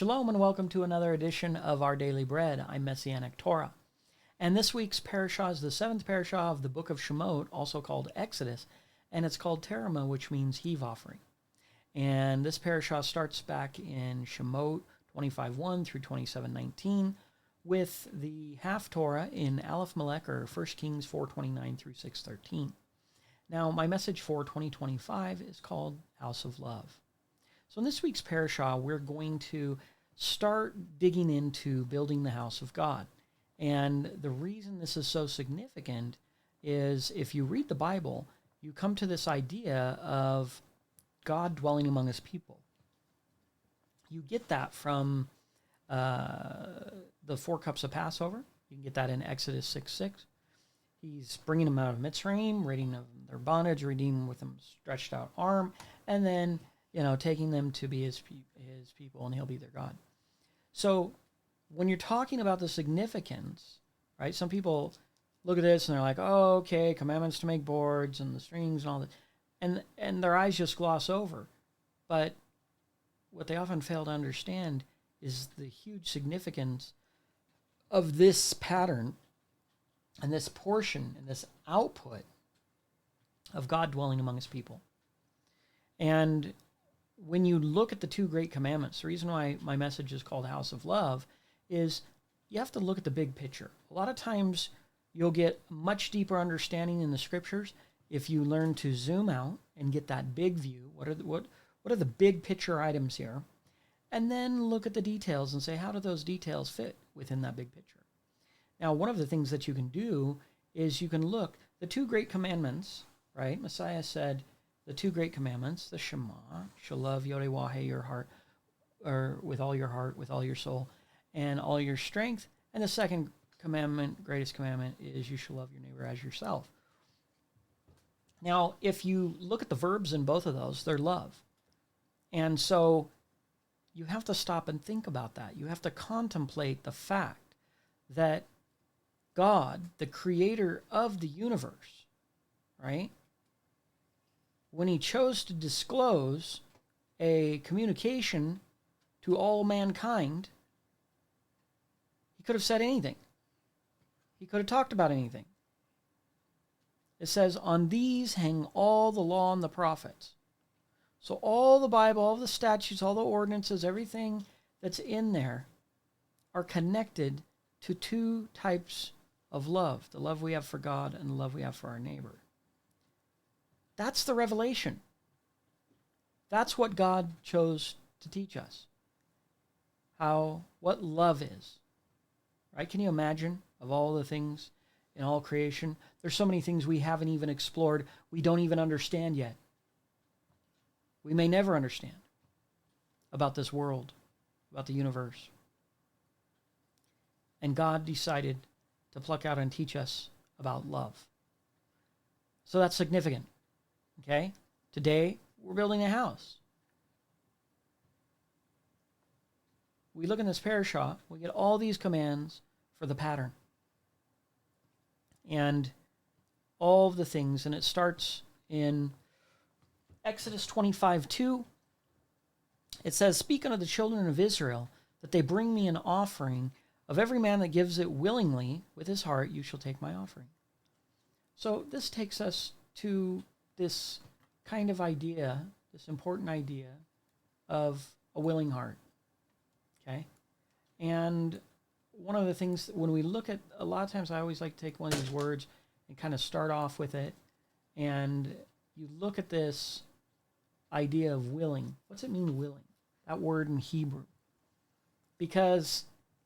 Shalom and welcome to another edition of Our Daily Bread. I'm Messianic Torah. And this week's parashah is the seventh parashah of the book of Shemot, also called Exodus, and it's called Terumah, which means heave offering. And this parashah starts back in Shemot 25:1 through 27:19 with the half Torah in Aleph Melech, or 1 Kings 4:29 through 6:13. Now, my message for 2025 is called House of Love. So in this week's parashah, we're going to start digging into building the house of God. And the reason this is so significant is if you read the Bible, you come to this idea of God dwelling among his people. You get that from the four cups of Passover. You can get that in Exodus 6:6. He's bringing them out of Mitzrayim, ridding of their bondage, redeeming with them stretched out arm, and then taking them to be his people, and he'll be their God. So when you're talking about the significance, right, some people look at this and they're like, oh, okay, commandments to make boards and the strings and all that, and their eyes just gloss over. But what they often fail to understand is the huge significance of this pattern and this portion and this output of God dwelling among his people. And when you look at the two great commandments, the reason why my message is called House of Love is you have to look at the big picture. A lot of times you'll get much deeper understanding in the scriptures if you learn to zoom out and get that big view. What are the big picture items here? And then look at the details and say, how do those details fit within that big picture? Now, one of the things that you can do is you can look, the two great commandments, right? Messiah said, the two great commandments, the Shema, shall love YHWH your heart, or with all your heart, with all your soul, and all your strength. And the second commandment, greatest commandment, is you shall love your neighbor as yourself. Now, if you look at the verbs in both of those, they're love. And so you have to stop and think about that. You have to contemplate the fact that God, the creator of the universe, right, when he chose to disclose a communication to all mankind, he could have said anything. He could have talked about anything. It says, on these hang all the law and the prophets. So all the Bible, all the statutes, all the ordinances, everything that's in there are connected to two types of love. The love we have for God and the love we have for our neighbor. That's the revelation. That's what God chose to teach us. What love is. Right? Can you imagine, of all the things in all creation, there's so many things we haven't even explored, we don't even understand yet. We may never understand about this world, about the universe. And God decided to pluck out and teach us about love. So that's significant. Okay? Today, we're building a house. We look in this parashah, we get all these commands for the pattern. And all of the things, and it starts in Exodus 25:2. It says, speak unto the children of Israel, that they bring me an offering. Of every man that gives it willingly with his heart, you shall take my offering. So this takes us to this kind of idea, this important idea of a willing heart. Okay? And one of the things, when we look at, a lot of times I always like to take one of these words and kind of start off with it. And you look at this idea of willing. What's it mean, willing? That word in Hebrew. Because,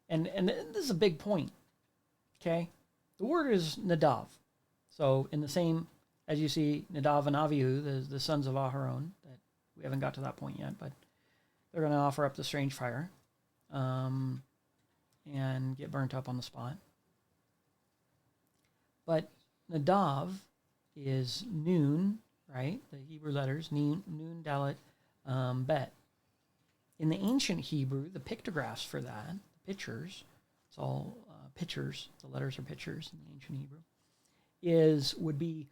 and this is a big point. Okay? The word is nadav. So in the same, as you see, Nadav and Avihu, the sons of Aharon, that we haven't got to that point yet, but they're going to offer up the strange fire and get burnt up on the spot. But Nadav is Nun, right? The Hebrew letters, Nun, Dalet, Bet. In the ancient Hebrew, the pictographs for that, the pictures, it's all pictures, the letters are pictures in the ancient Hebrew, would be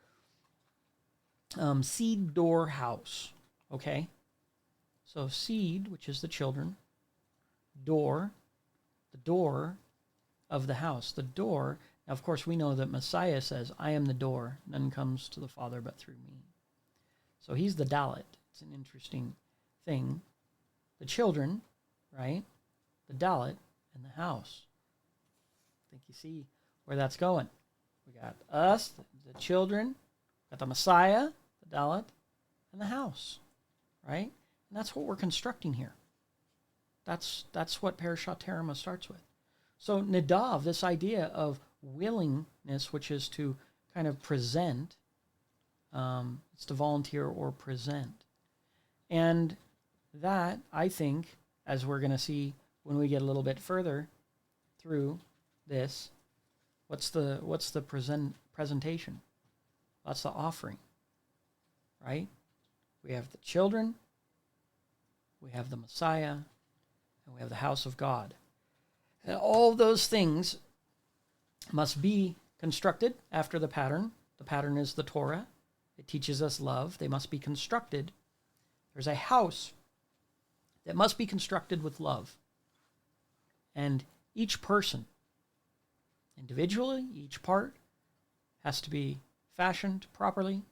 seed, door, house. Okay? So seed, which is the children, door, the door of the house. The door, now of course we know that Messiah says, I am the door, none comes to the Father but through me. So he's the Dalet. It's an interesting thing. The children, right? The Dalet and the house. I think you see where that's going. We got us, the children, got the Messiah, the Dalet, and the house, right? And that's what we're constructing here. That's what Parashat Terumah starts with. So Nadav, this idea of willingness, which is to kind of present, it's to volunteer or present. And that, I think, as we're going to see when we get a little bit further through this, what's the presentation? That's the offering, right? We have the children, we have the Messiah, and we have the house of God. And all those things must be constructed after the pattern. The pattern is the Torah. It teaches us love. They must be constructed. There's a house that must be constructed with love. And each person, individually, each part, has to be fashioned properly.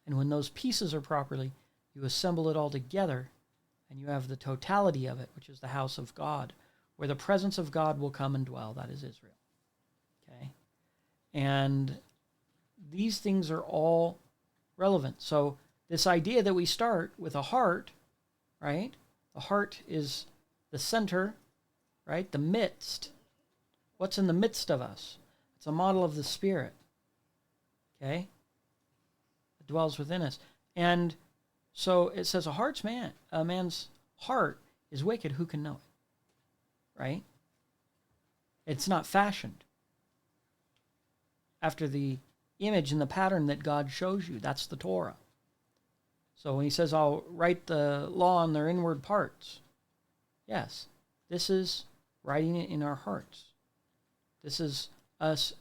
And when those pieces are properly, you assemble it all together, and you have the totality of it, which is the house of God, where the presence of God will come and dwell. That is Israel. Okay? And these things are all relevant. So this idea that we start with a heart, right? The heart is the center, right? The midst. What's in the midst of us? It's a model of the Spirit. Okay? It dwells within us. And so it says a man's heart is wicked, who can know it? Right? It's not fashioned after the image and the pattern that God shows you. That's the Torah. So when he says, I'll write the law on their inward parts, yes, this is writing it in our hearts. This is us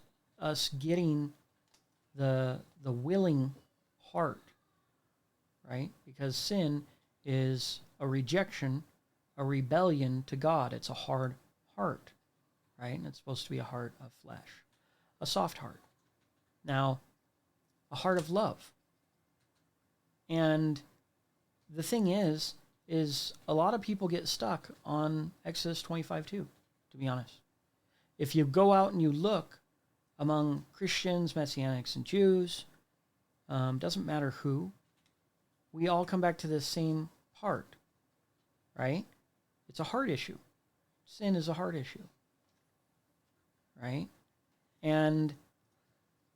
getting the willing heart, right? Because sin is a rejection, a rebellion to God. It's a hard heart, right? And it's supposed to be a heart of flesh, a soft heart. Now, a heart of love. And the thing is a lot of people get stuck on Exodus 25:2, to be honest. If you go out and you look among Christians, Messianics, and Jews, doesn't matter who, we all come back to the same heart, right? It's a heart issue. Sin is a heart issue, right? And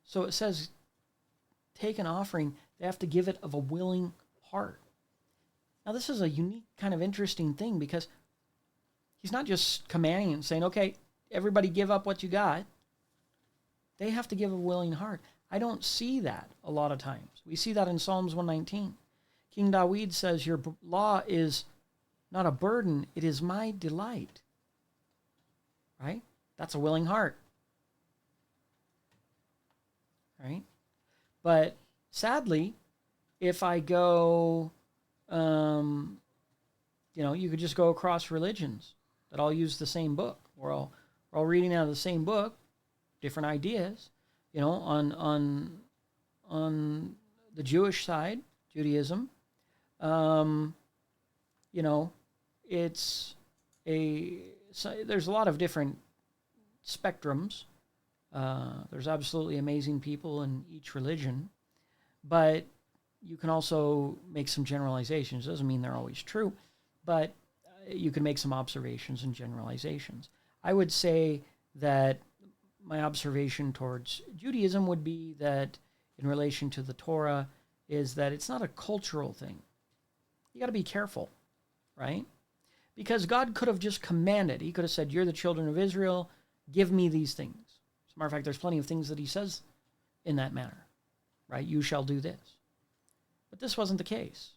so it says, take an offering. They have to give it of a willing heart. Now, this is a unique kind of interesting thing because he's not just commanding and saying, okay, everybody give up what you got. They have to give a willing heart. I don't see that a lot of times. We see that in Psalms 119. King David says, your law is not a burden, it is my delight. Right? That's a willing heart. Right? But sadly, if I go, you could just go across religions that all use the same book. We're all reading out of the same book, different ideas. On the Jewish side, Judaism, there's a lot of different spectrums. There's absolutely amazing people in each religion, but you can also make some generalizations. Doesn't mean they're always true, but you can make some observations and generalizations. I would say that my observation towards Judaism would be that in relation to the Torah is that it's not a cultural thing. You got to be careful, right? Because God could have just commanded. He could have said, you're the children of Israel, give me these things. As a matter of fact, there's plenty of things that he says in that manner, right? You shall do this. But this wasn't the case.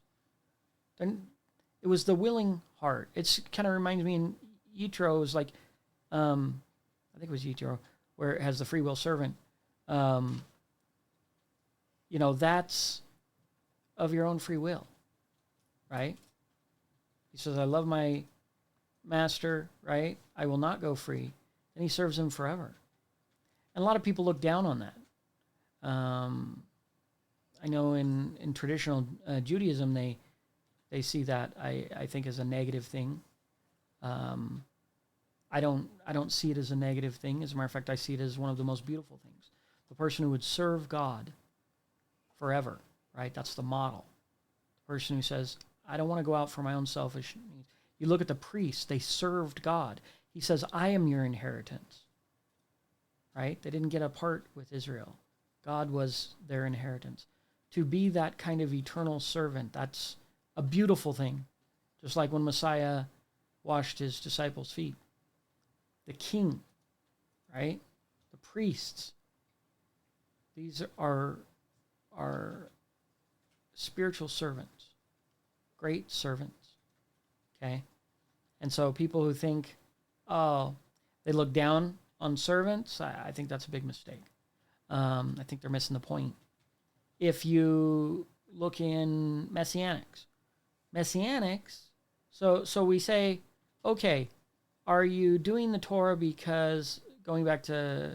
Then it was the willing heart. It kind of reminds me in Yitro, it was like, I think it was Yitro, where it has the free will servant. That's of your own free will, right? He says, I love my master, right? I will not go free. And he serves him forever. And a lot of people look down on that. I know in traditional Judaism, they see that, I think, as a negative thing. I don't see it as a negative thing. As a matter of fact, I see it as one of the most beautiful things. The person who would serve God forever, right? That's the model. The person who says, I don't want to go out for my own selfish needs. You look at the priests, they served God. He says, I am your inheritance, right? They didn't get a part with Israel. God was their inheritance. To be that kind of eternal servant, that's a beautiful thing. Just like when Messiah washed his disciples' feet. The king, right? The priests. These are spiritual servants. Great servants. Okay? And so people who think, oh, they look down on servants, I think that's a big mistake. I think they're missing the point. If you look in Messianics, so we say, okay, are you doing the Torah because, going back to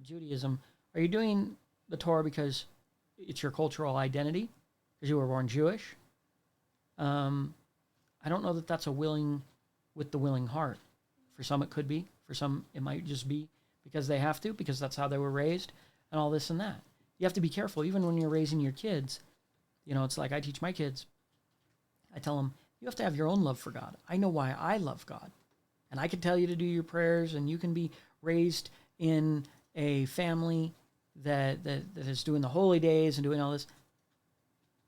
Judaism, are you doing the Torah because it's your cultural identity, because you were born Jewish? I don't know that that's with the willing heart. For some it could be. For some it might just be because they have to, because that's how they were raised, and all this and that. You have to be careful, even when you're raising your kids. You know, it's like I teach my kids. I tell them, you have to have your own love for God. I know why I love God. And I can tell you to do your prayers, and you can be raised in a family that is doing the holy days and doing all this.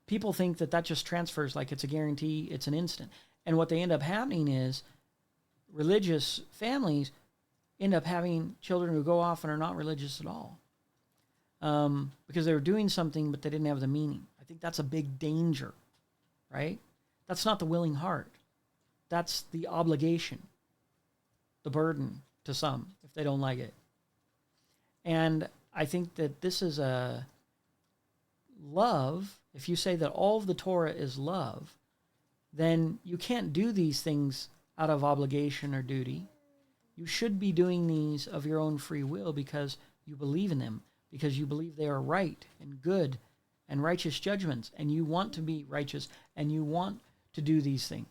People think that just transfers like it's a guarantee, it's an instant. And what they end up happening is religious families end up having children who go off and are not religious at all. Because they were doing something, but they didn't have the meaning. I think that's a big danger, right? That's not the willing heart. That's the obligation, the burden to some, if they don't like it. And I think that this is a love. If you say that all of the Torah is love, then you can't do these things out of obligation or duty. You should be doing these of your own free will because you believe in them, because you believe they are right and good and righteous judgments, and you want to be righteous, and you want to do these things.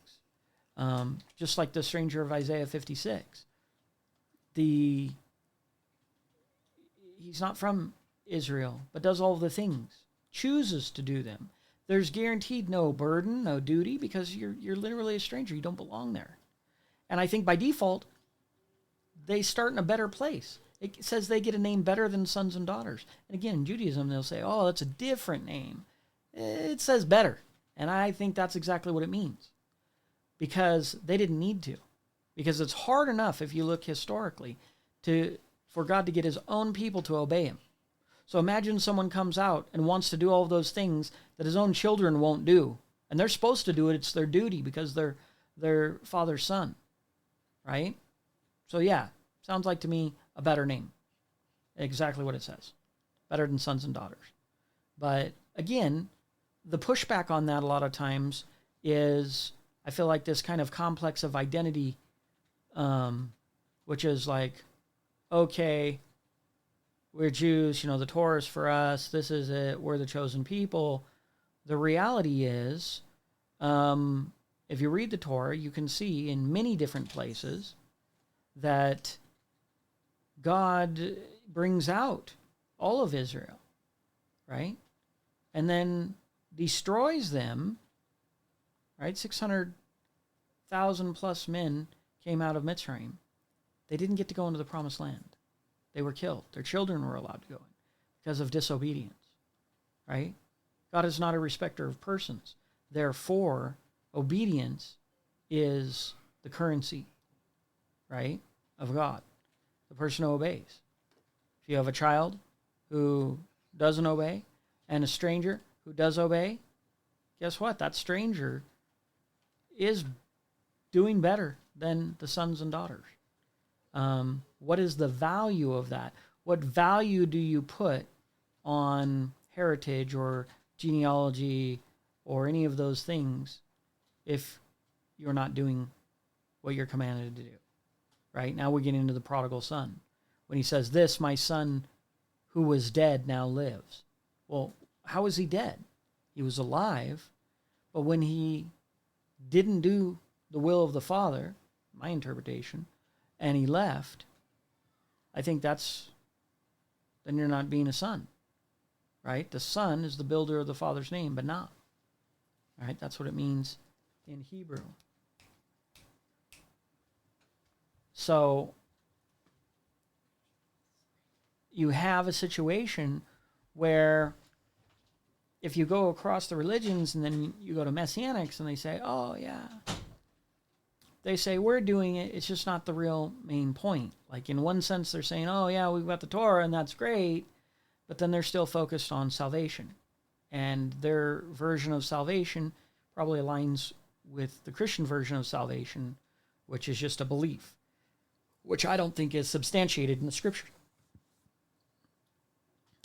Just like the stranger of Isaiah 56. He's not from Israel, but does all the things, chooses to do them. There's guaranteed no burden, no duty, because you're literally a stranger. You don't belong there. And I think by default, they start in a better place. It says they get a name better than sons and daughters. And again, in Judaism, they'll say, oh, that's a different name. It says better. And I think that's exactly what it means. Because they didn't need to. Because it's hard enough, if you look historically, for God to get his own people to obey him. So imagine someone comes out and wants to do all of those things that his own children won't do. And they're supposed to do it. It's their duty because they're their father's son. Right? So yeah, sounds like to me a better name. Exactly what it says. Better than sons and daughters. But again, the pushback on that a lot of times is, I feel like this kind of complex of identity, which is like, okay, we're Jews, the Torah is for us, this is it, we're the chosen people. The reality is, if you read the Torah, you can see in many different places that God brings out all of Israel, right? And then destroys them, right? 600,000 plus men came out of Mitzrayim. They didn't get to go into the promised land. They were killed. Their children were allowed to go in because of disobedience, right? God is not a respecter of persons. Therefore, obedience is the currency, right, of God. The person who obeys. If you have a child who doesn't obey and a stranger who does obey, guess what? That stranger is doing better than the sons and daughters. What is the value of that? What value do you put on heritage or genealogy or any of those things if you're not doing what you're commanded to do. Right? Now we get into the prodigal son. When he says, this, my son who was dead now lives. Well, how is he dead? He was alive, but when he didn't do the will of the Father, my interpretation, and he left, I think then you're not being a son. Right? The son is the builder of the Father's name, but not. Right? That's what it means in Hebrew. So you have a situation where if you go across the religions and then you go to Messianics and they say, oh, yeah. They say, we're doing it. It's just not the real main point. Like in one sense, they're saying, oh, yeah, we've got the Torah and that's great. But then they're still focused on salvation. And their version of salvation probably aligns with the Christian version of salvation, which is just a belief, which I don't think is substantiated in the Scripture.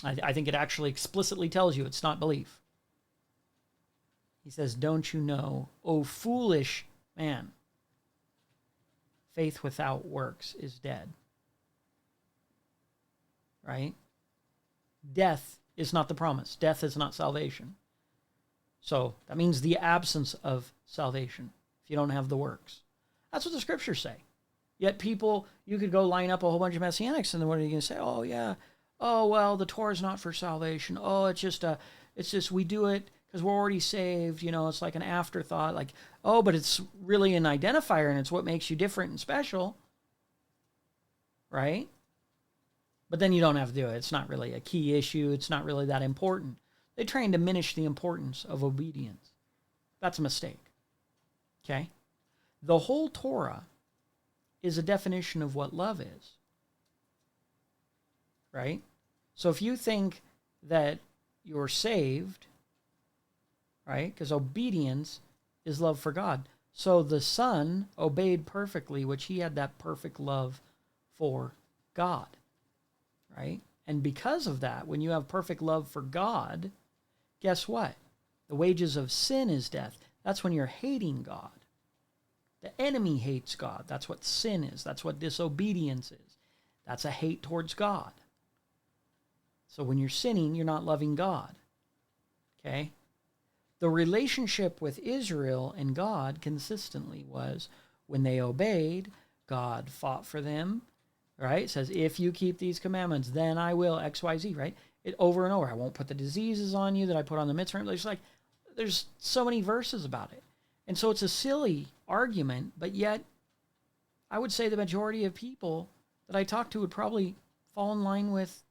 I think it actually explicitly tells you it's not belief. He says, don't you know, O foolish man, faith without works is dead. Right? Death is not the promise. Death is not salvation. So that means the absence of salvation if you don't have the works. That's what the Scriptures say. Yet people, you could go line up a whole bunch of Messianics and then what are you going to say? Oh, yeah. Oh, well, the Torah is not for salvation. Oh, it's just we do it because we're already saved. You know, it's like an afterthought. Like, oh, but it's really an identifier and it's what makes you different and special. Right? But then you don't have to do it. It's not really a key issue. It's not really that important. They try and diminish the importance of obedience. That's a mistake. Okay? The whole Torah is a definition of what love is. Right? So if you think that you're saved, right? Because obedience is love for God. So the Son obeyed perfectly, which he had that perfect love for God. Right? And because of that, when you have perfect love for God, guess what? The wages of sin is death. That's when you're hating God. The enemy hates God. That's what sin is. That's what disobedience is. That's a hate towards God. So when you're sinning, you're not loving God. Okay? The relationship with Israel and God consistently was when they obeyed, God fought for them. Right? It says, if you keep these commandments, then I will X, Y, Z, right? It over and over. I won't put the diseases on you that I put on the mitzvah. It's like, there's so many verses about it. And so it's a silly argument, but yet I would say the majority of people that I talk to would probably fall in line with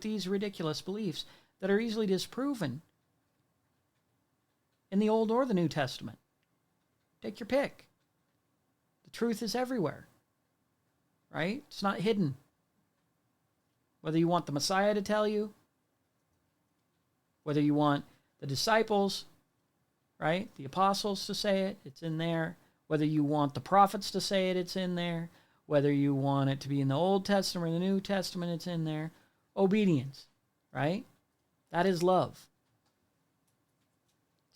these ridiculous beliefs that are easily disproven in the Old or the New Testament. Take your pick. The truth is everywhere. Right? It's not hidden. Whether you want the Messiah to tell you, whether you want the disciples, right, the apostles to say it, it's in there. Whether you want the prophets to say it, it's in there. Whether you want it to be in the Old Testament or the New Testament, it's in there. Obedience, right? That is love.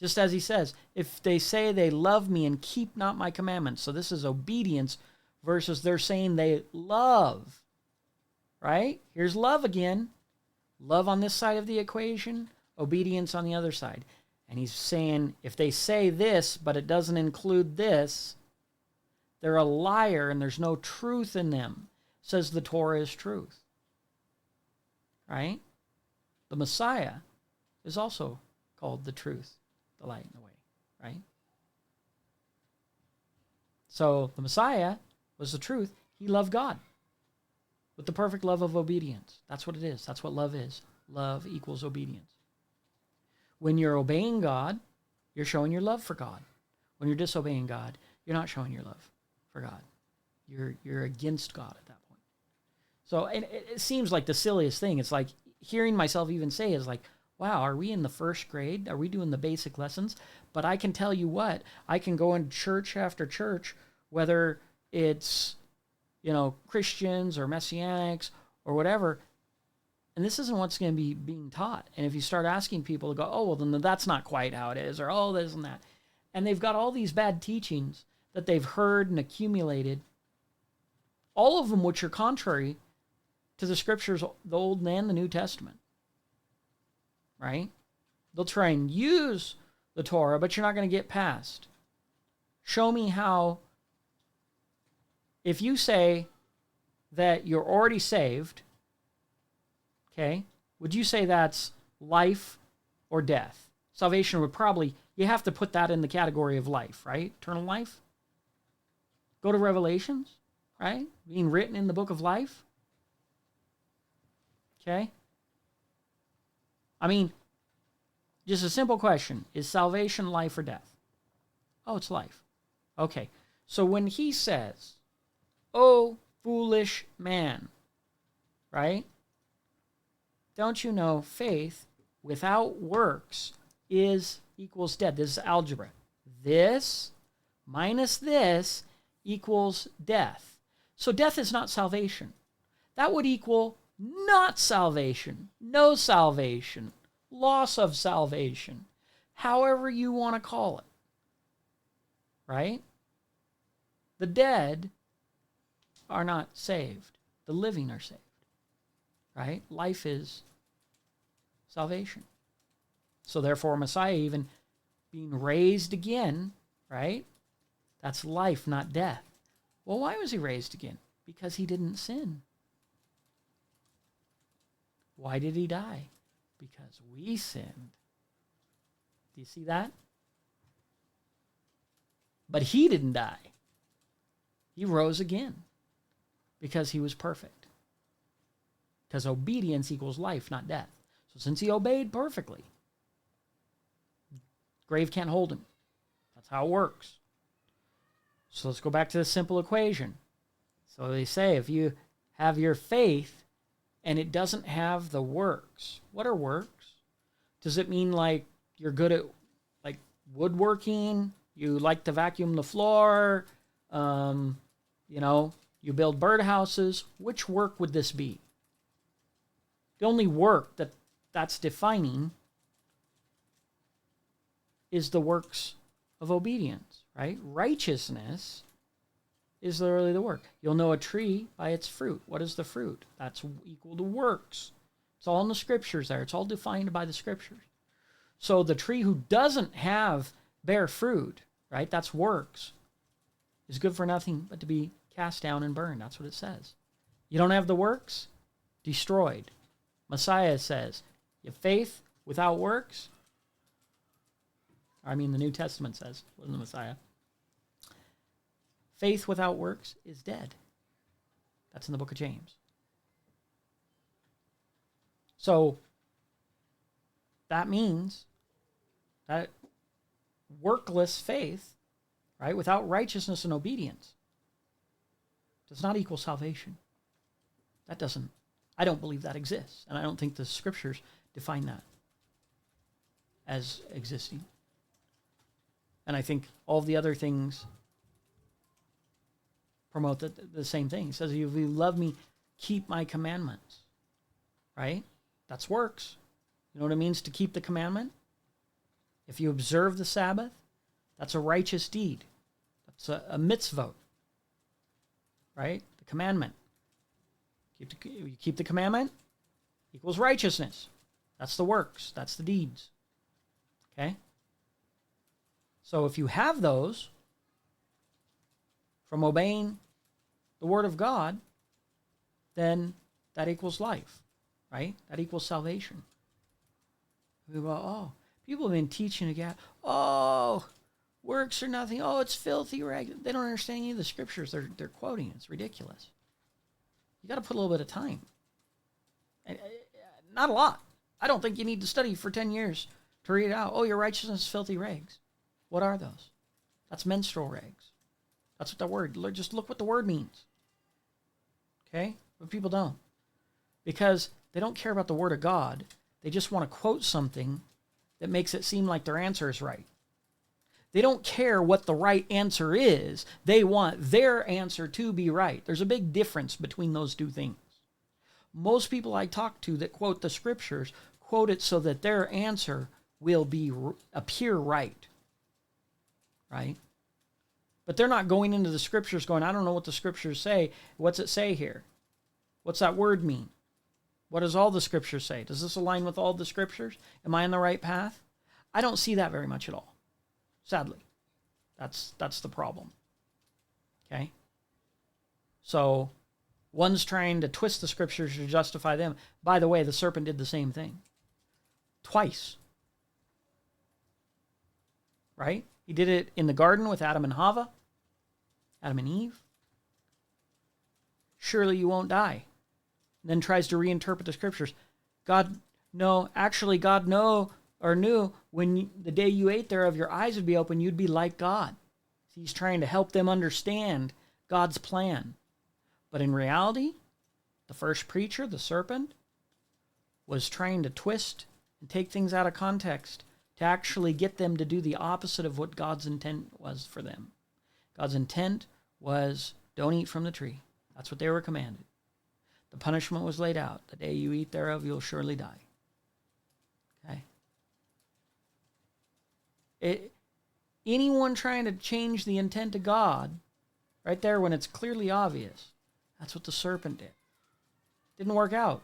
Just as he says, if they say they love me and keep not my commandments. So this is obedience versus they're saying they love, right? Here's love again. Love on this side of the equation, obedience on the other side. And he's saying if they say this, but it doesn't include this, they're a liar and there's no truth in them. Says the Torah is truth. Right? The Messiah is also called the truth, the light, and the way. Right? So the Messiah was the truth. He loved God with the perfect love of obedience. That's what it is. That's what love is. Love equals obedience. When you're obeying God, you're showing your love for God. When you're disobeying God, you're not showing your love for God. You're against God at that point. So and it seems like the silliest thing. It's like hearing myself even say is like, wow, are we in the first grade? Are we doing the basic lessons? But I can tell you what, I can go in church after church, whether it's, Christians or Messianics or whatever, and this isn't what's going to be being taught. And if you start asking people to go, oh, well, then that's not quite how it is, or oh, this and that. And they've got all these bad teachings that they've heard and accumulated, all of them which are contrary to the scriptures, the Old and the New Testament. Right? They'll try and use the Torah, but you're not going to get past. Show me how, if you say that you're already saved, okay, would you say that's life or death? Salvation would probably, you have to put that in the category of life, right? Eternal life. Go to Revelations, right? Being written in the book of life. Okay? I mean, just a simple question. Is salvation life or death? Oh, it's life. Okay. So when he says, "Oh, foolish man," right? Don't you know faith without works equals dead? This is algebra. This minus this equals death. So death is not salvation. That would equal not salvation, no salvation, loss of salvation, however you want to call it. Right? The dead are not saved. The living are saved. Right? Life is salvation. So therefore, Messiah even being raised again, right? That's life, not death. Well, why was he raised again? Because he didn't sin. Why did he die? Because we sinned. Do you see that? But he didn't die. He rose again because he was perfect. Because obedience equals life, not death. So since he obeyed perfectly, grave can't hold him. That's how it works. So let's go back to the simple equation. So they say if you have your faith and it doesn't have the works, what are works? Does it mean like you're good at like woodworking? You like to vacuum the floor? You build birdhouses? Which work would this be? The only work that's defining is the works of obedience, right? Righteousness is literally the work. You'll know a tree by its fruit. What is the fruit? That's equal to works. It's all in the scriptures there. It's all defined by the scriptures. So the tree who doesn't bear fruit, right? That's works. Is good for nothing but to be cast down and burned. That's what it says. You don't have the works? Destroyed. Messiah says, you have faith without works? The New Testament says, wasn't the Messiah. Faith without works is dead. That's in the book of James. So that means that workless faith, right, without righteousness and obedience, does not equal salvation. I don't believe that exists. And I don't think the scriptures define that as existing. And I think all of the other things promote the same thing. It says, if you love me, keep my commandments. Right? That's works. You know what it means to keep the commandment? If you observe the Sabbath, that's a righteous deed. That's a mitzvot. Right? The commandment. You keep the commandment, equals righteousness. That's the works. That's the deeds. Okay? So if you have those from obeying the word of God, then that equals life, right? That equals salvation. We go, people have been teaching again. Works are nothing. It's filthy rags. They don't understand any of the scriptures they're quoting. It's ridiculous. You got to put a little bit of time. Not a lot. I don't think you need to study for 10 years to read it out. Your righteousness is filthy rags. What are those? That's menstrual rags. That's what the word, just look what the word means. Okay? But people don't. Because they don't care about the word of God. They just want to quote something that makes it seem like their answer is right. They don't care what the right answer is. They want their answer to be right. There's a big difference between those two things. Most people I talk to that quote the scriptures quote it so that their answer will appear right. Right? But they're not going into the scriptures going, I don't know what the scriptures say. What's it say here? What's that word mean? What does all the scriptures say? Does this align with all the scriptures? Am I on the right path? I don't see that very much at all. Sadly. That's the problem. Okay? So, one's trying to twist the scriptures to justify them. By the way, the serpent did the same thing. Twice. Right? He did it in the garden with Adam and Eve. Surely you won't die. And then tries to reinterpret the scriptures. God knew when the day you ate thereof, your eyes would be open, you'd be like God. He's trying to help them understand God's plan. But in reality, the first preacher, the serpent, was trying to twist and take things out of context to actually get them to do the opposite of what God's intent was for them. God's intent was, don't eat from the tree. That's what they were commanded. The punishment was laid out. The day you eat thereof, you'll surely die. Okay? Anyone trying to change the intent of God, right there when it's clearly obvious, that's what the serpent did. Didn't work out.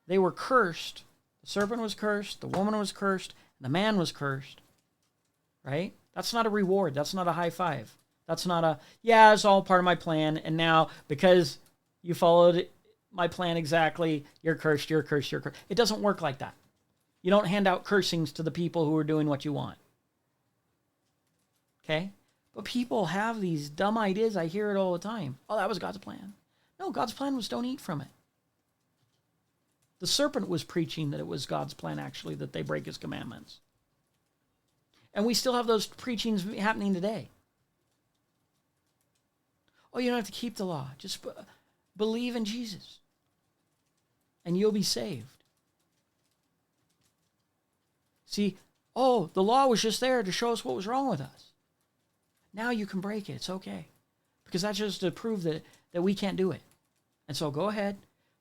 They were cursed. The serpent was cursed. The woman was cursed. And the man was cursed. Right? That's not a reward. That's not a high five. That's not a, yeah, it's all part of my plan. And now, because you followed my plan exactly, you're cursed, you're cursed, you're cursed. It doesn't work like that. You don't hand out cursings to the people who are doing what you want. Okay? But people have these dumb ideas. I hear it all the time. Oh, that was God's plan. No, God's plan was don't eat from it. The serpent was preaching that it was God's plan, actually, that they break his commandments. And we still have those preachings happening today. Oh, you don't have to keep the law. Just believe in Jesus. And you'll be saved. See, oh, the law was just there to show us what was wrong with us. Now you can break it. It's okay. Because that's just to prove that we can't do it. And so go ahead,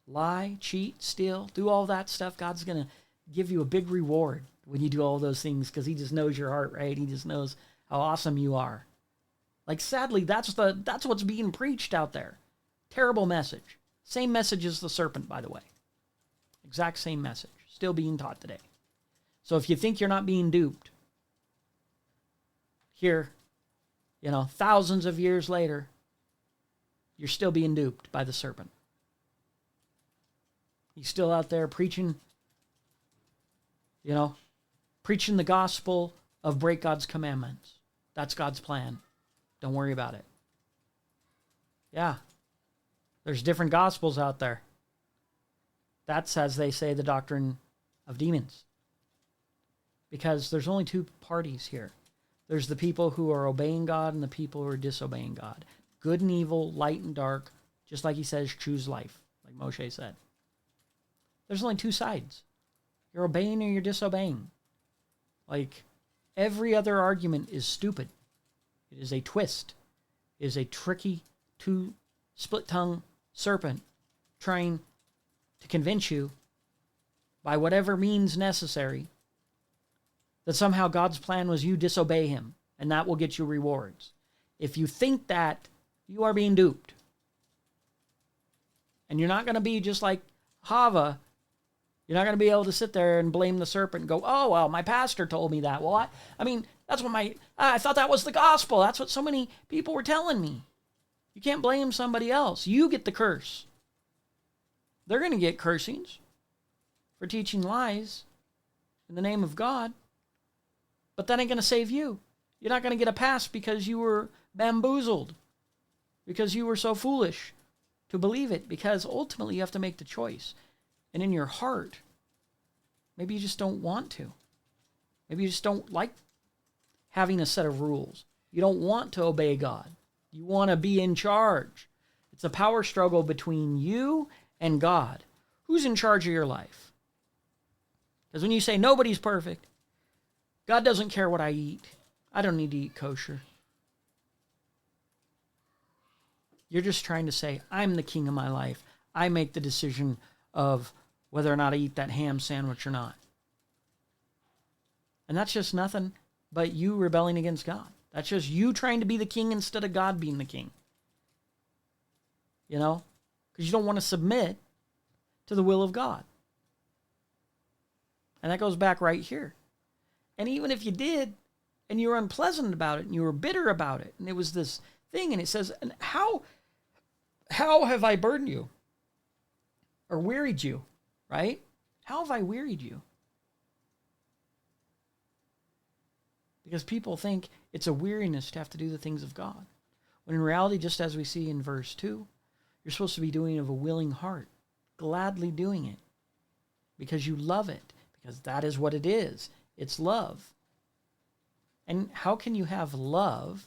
lie, cheat, steal, do all that stuff. God's going to give you a big reward when you do all those things because he just knows your heart, right? He just knows how awesome you are. Like, sadly, that's what's being preached out there. Terrible message. Same message as the serpent, by the way. Exact same message. Still being taught today. So if you think you're not being duped, here, thousands of years later, you're still being duped by the serpent. He's still out there preaching, preaching the gospel of break God's commandments. That's God's plan. Don't worry about it. Yeah. There's different gospels out there. That's, as they say, the doctrine of demons. Because there's only two parties here. There's the people who are obeying God and the people who are disobeying God. Good and evil, light and dark, just like he says, choose life, like Moshe said. There's only two sides. You're obeying or you're disobeying. Like, every other argument is stupid. It is a twist. It is a tricky, split-tongued serpent trying to convince you by whatever means necessary that somehow God's plan was you disobey him and that will get you rewards. If you think that, you are being duped. And you're not going to be just like Hava. You're not going to be able to sit there and blame the serpent and go, oh, well, my pastor told me that. Well, I mean, that's what I thought that was the gospel. That's what so many people were telling me. You can't blame somebody else. You get the curse. They're going to get cursings for teaching lies in the name of God. But that ain't going to save you. You're not going to get a pass because you were bamboozled. Because you were so foolish to believe it. Because ultimately you have to make the choice. And in your heart, maybe you just don't want to. Maybe you just don't like having a set of rules. You don't want to obey God. You want to be in charge. It's a power struggle between you and God. Who's in charge of your life? Because when you say nobody's perfect, God doesn't care what I eat. I don't need to eat kosher. You're just trying to say, I'm the king of my life. I make the decision of whether or not I eat that ham sandwich or not. And that's just nothing but you rebelling against God. That's just you trying to be the king instead of God being the king. You know? Because you don't want to submit to the will of God. And that goes back right here. And even if you did, and you were unpleasant about it, and you were bitter about it, and it was this thing, and it says, and how have I burdened you? Or wearied you, right? How have I wearied you? Because people think it's a weariness to have to do the things of God. When in reality, just as we see in verse 2, you're supposed to be doing it of a willing heart, gladly doing it, because you love it, because that is what it is. It's love. And how can you have love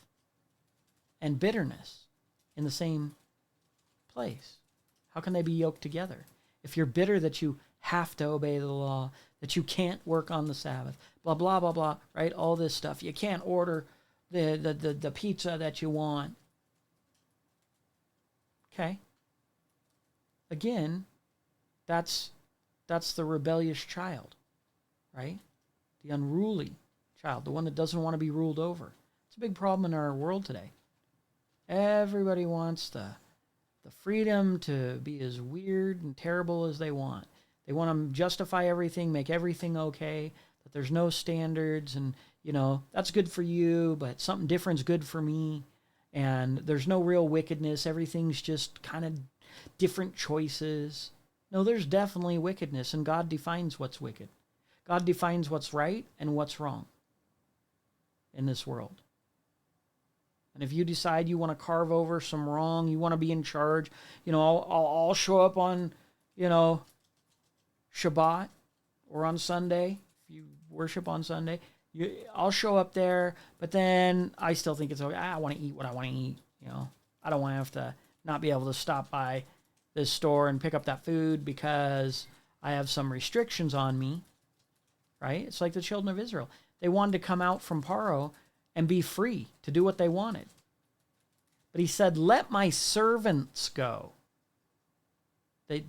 and bitterness in the same place? How can they be yoked together? If you're bitter that you have to obey the law, that you can't work on the Sabbath, blah, blah, blah, blah, right? All this stuff. You can't order the pizza that you want. Okay? Again, that's the rebellious child, right? The unruly child, the one that doesn't want to be ruled over. It's a big problem in our world today. Everybody wants the freedom to be as weird and terrible as they want. They want to justify everything, make everything okay, that there's no standards, and, you know, that's good for you, but something different's good for me, and there's no real wickedness. Everything's just kind of different choices. No, there's definitely wickedness, and God defines what's wicked. God defines what's right and what's wrong in this world. And if you decide you want to carve over some wrong, you want to be in charge, you know, I'll show up on, you know, Shabbat or on Sunday. If you worship on Sunday, I'll show up there, but then I still think it's okay. I want to eat what I want to eat. You know, I don't want to have to not be able to stop by this store and pick up that food because I have some restrictions on me, right? It's like the children of Israel. They wanted to come out from Paro and be free to do what they wanted. But he said, let my servants go.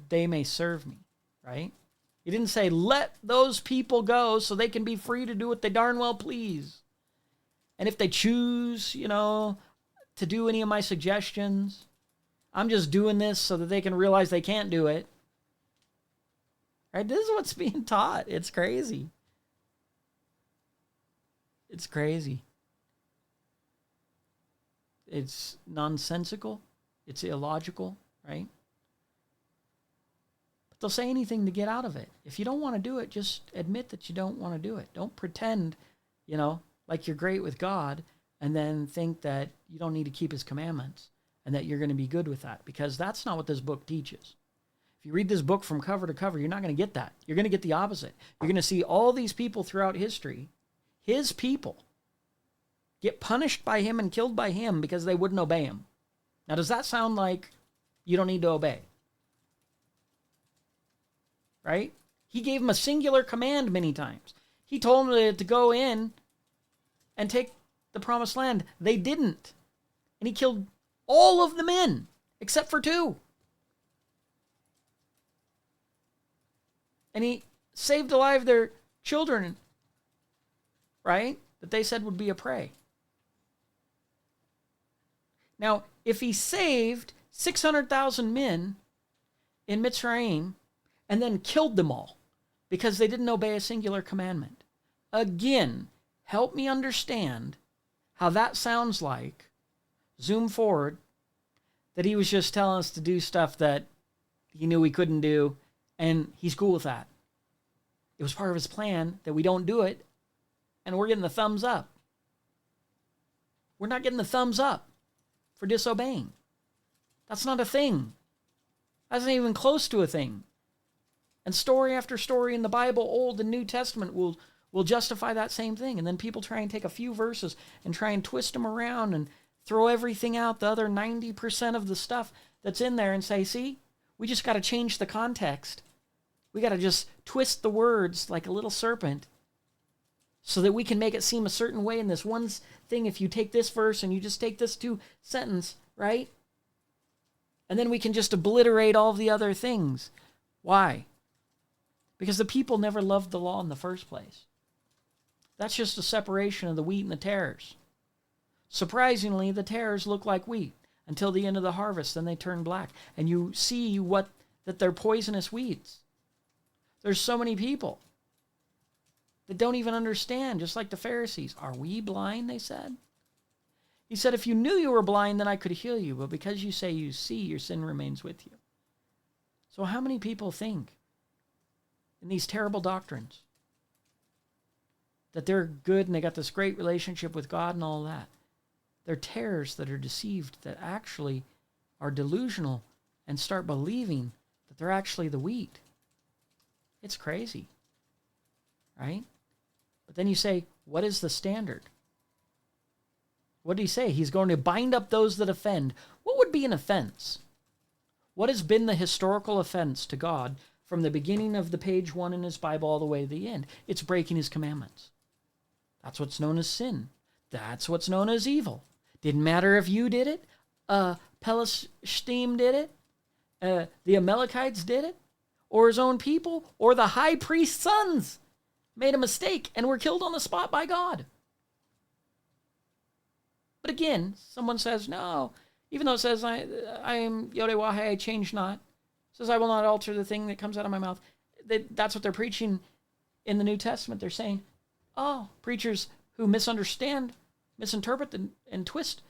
They may serve me, right? He didn't say, let those people go so they can be free to do what they darn well please. And if they choose, you know, to do any of my suggestions, I'm just doing this so that they can realize they can't do it. Right? This is what's being taught. It's crazy. It's crazy. It's nonsensical. It's illogical, right? But they'll say anything to get out of it. If you don't want to do it, just admit that you don't want to do it. Don't pretend, you know, like you're great with God and then think that you don't need to keep his commandments and that you're going to be good with that, because that's not what this book teaches. If you read this book from cover to cover, you're not going to get that. You're going to get the opposite. You're going to see all these people throughout history, his people, get punished by him and killed by him because they wouldn't obey him. Now, does that sound like you don't need to obey? Right? He gave them a singular command many times. He told them to go in and take the promised land. They didn't. And he killed all of the men except for 2. And he saved alive their children, right? That they said would be a prey. Now, if he saved 600,000 men in Mitzrayim and then killed them all because they didn't obey a singular commandment, again, help me understand how that sounds like, zoom forward, that he was just telling us to do stuff that he knew we couldn't do, and he's cool with that. It was part of his plan that we don't do it, and we're getting the thumbs up. We're not getting the thumbs up for disobeying. That's not a thing. That's not even close to a thing. And story after story in the Bible, Old and New Testament, will justify that same thing. And then people try and take a few verses and try and twist them around and throw everything out, the other 90% of the stuff that's in there, and say, see, we just got to change the context. We got to just twist the words like a little serpent so that we can make it seem a certain way in this one thing. If you take this verse and you just take this 2 sentence, right? And then we can just obliterate all the other things. Why? Because the people never loved the law in the first place. That's just a separation of the wheat and the tares. Surprisingly, the tares look like wheat until the end of the harvest, then they turn black. And you see that they're poisonous weeds. There's so many people that don't even understand, just like the Pharisees. Are we blind, they said? He said, if you knew you were blind, then I could heal you. But because you say you see, your sin remains with you. So how many people think in these terrible doctrines that they're good and they got this great relationship with God and all that? They're tares that are deceived, that actually are delusional and start believing that they're actually the wheat. It's crazy, right? But then you say, what is the standard? What did he say? He's going to bind up those that offend. What would be an offense? What has been the historical offense to God from the beginning of the page 1 in his Bible all the way to the end? It's breaking his commandments. That's what's known as sin. That's what's known as evil. Didn't matter if you did it, Palestine did it, the Amalekites did it, or his own people, or the high priest's sons made a mistake and were killed on the spot by God. But again, someone says, no, even though it says, I am YHWH, I change not. It says, I will not alter the thing that comes out of my mouth. That's what they're preaching in the New Testament. They're saying, oh, preachers who misunderstand, misinterpret, and twist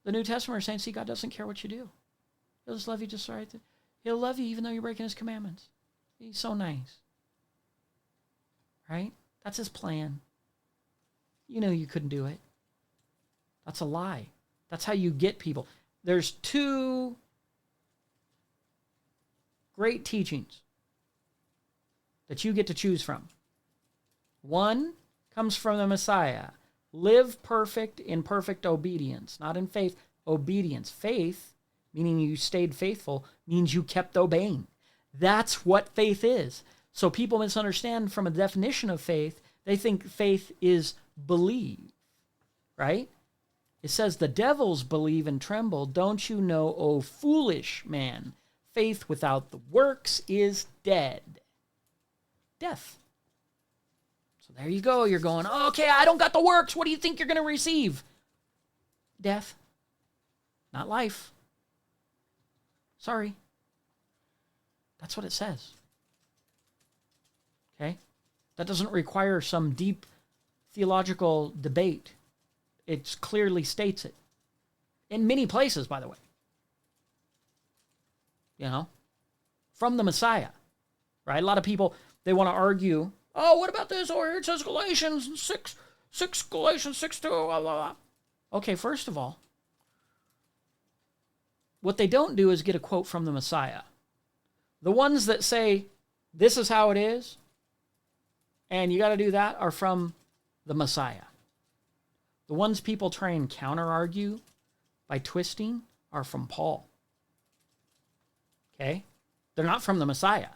the New Testament are saying, see, God doesn't care what you do. He'll just love you just right. He'll love you even though you're breaking his commandments. He's so nice. Right? That's his plan. You know you couldn't do it. That's a lie. That's how you get people. There's two great teachings that you get to choose from. One comes from the Messiah. Live perfect in perfect obedience, not in faith. Obedience. Faith, meaning you stayed faithful, means you kept obeying. That's what faith is. So people misunderstand from a definition of faith. They think faith is believe, right? It says the devils believe and tremble. Don't you know, O foolish man, faith without the works is dead. Death. So there you go. You're going, oh, okay, I don't got the works. What do you think you're going to receive? Death. Not life. Sorry. That's what it says. Okay? That doesn't require some deep theological debate. It clearly states it. In many places, by the way. You know? From the Messiah. Right? A lot of people, they want to argue, oh, what about this? Oh, here it says Galatians 6, Galatians 6, 2, blah, blah, blah. Okay, first of all, what they don't do is get a quote from the Messiah. The ones that say, this is how it is, and you got to do that, are from the Messiah. The ones people try and counter-argue by twisting are from Paul. Okay? They're not from the Messiah.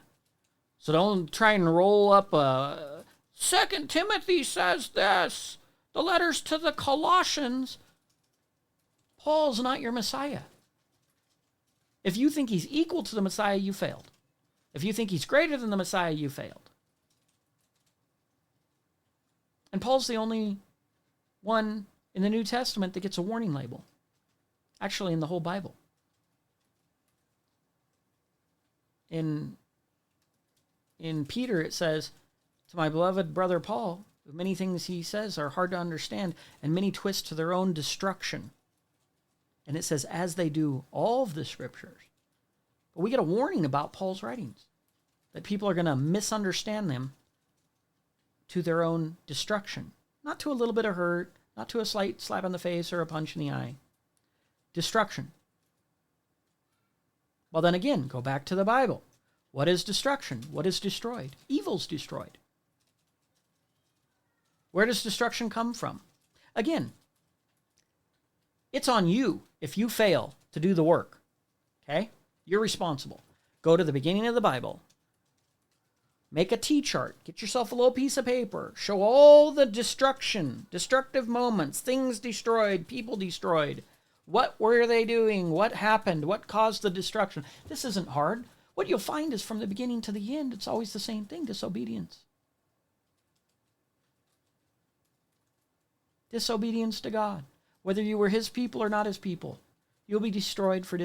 So don't try and roll up a 2 Timothy says this. The letters to the Colossians. Paul's not your Messiah. If you think he's equal to the Messiah, you failed. If you think he's greater than the Messiah, you failed. And Paul's the only one in the New Testament that gets a warning label. Actually, in the whole Bible. In Peter, it says, to my beloved brother Paul, many things he says are hard to understand, and many twist to their own destruction. And it says, as they do all of the scriptures. But we get a warning about Paul's writings, that people are going to misunderstand them to their own destruction. Not to a little bit of hurt, not to a slight slap on the face or a punch in the eye. Destruction. Well, then again, go back to the Bible. What is destruction? What is destroyed? Evil's destroyed. Where does destruction come from? Again, it's on you if you fail to do the work. Okay? You're responsible. Go to the beginning of the Bible. Make a T-chart. Get yourself a little piece of paper. Show all the destructive moments, things destroyed, people destroyed. What were they doing? What happened? What caused the destruction? This isn't hard. What you'll find is from the beginning to the end, it's always the same thing, disobedience. Disobedience to God. Whether you were his people or not his people, you'll be destroyed for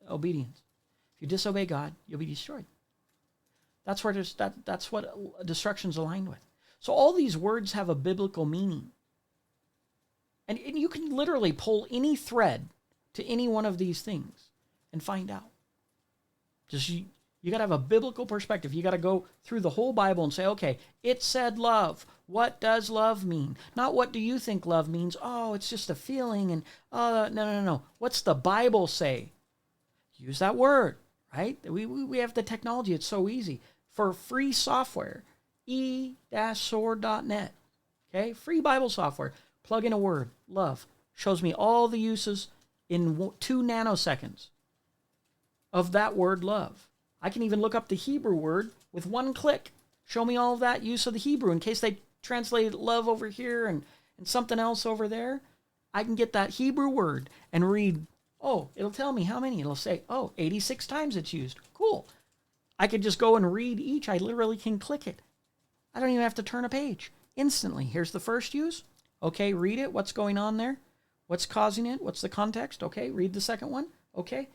obedience. If you disobey God, you'll be destroyed. That's where that's what destruction's aligned with. So all these words have a biblical meaning. And you can literally pull any thread to any one of these things and find out. Just you got to have a biblical perspective. You got to go through the whole Bible and say, okay, it said love. What does love mean? Not what do you think love means? Oh, it's just a feeling. And no. What's the Bible say? Use that word, right? We have the technology. It's so easy. For free software, e-sword.net. Okay, free Bible software. Plug in a word, love. Shows me all the uses in 2 nanoseconds of that word love. I can even look up the Hebrew word with 1 click. Show me all of that use of the Hebrew in case they translated love over here and something else over there. I can get that Hebrew word and read, oh, it'll tell me how many. It'll say, 86 times it's used. Cool. I could just go and read each. I literally can click it. I don't even have to turn a page. Instantly. Here's the first use. Okay, read it. What's going on there? What's causing it? What's the context? Okay, read the second one. Okay.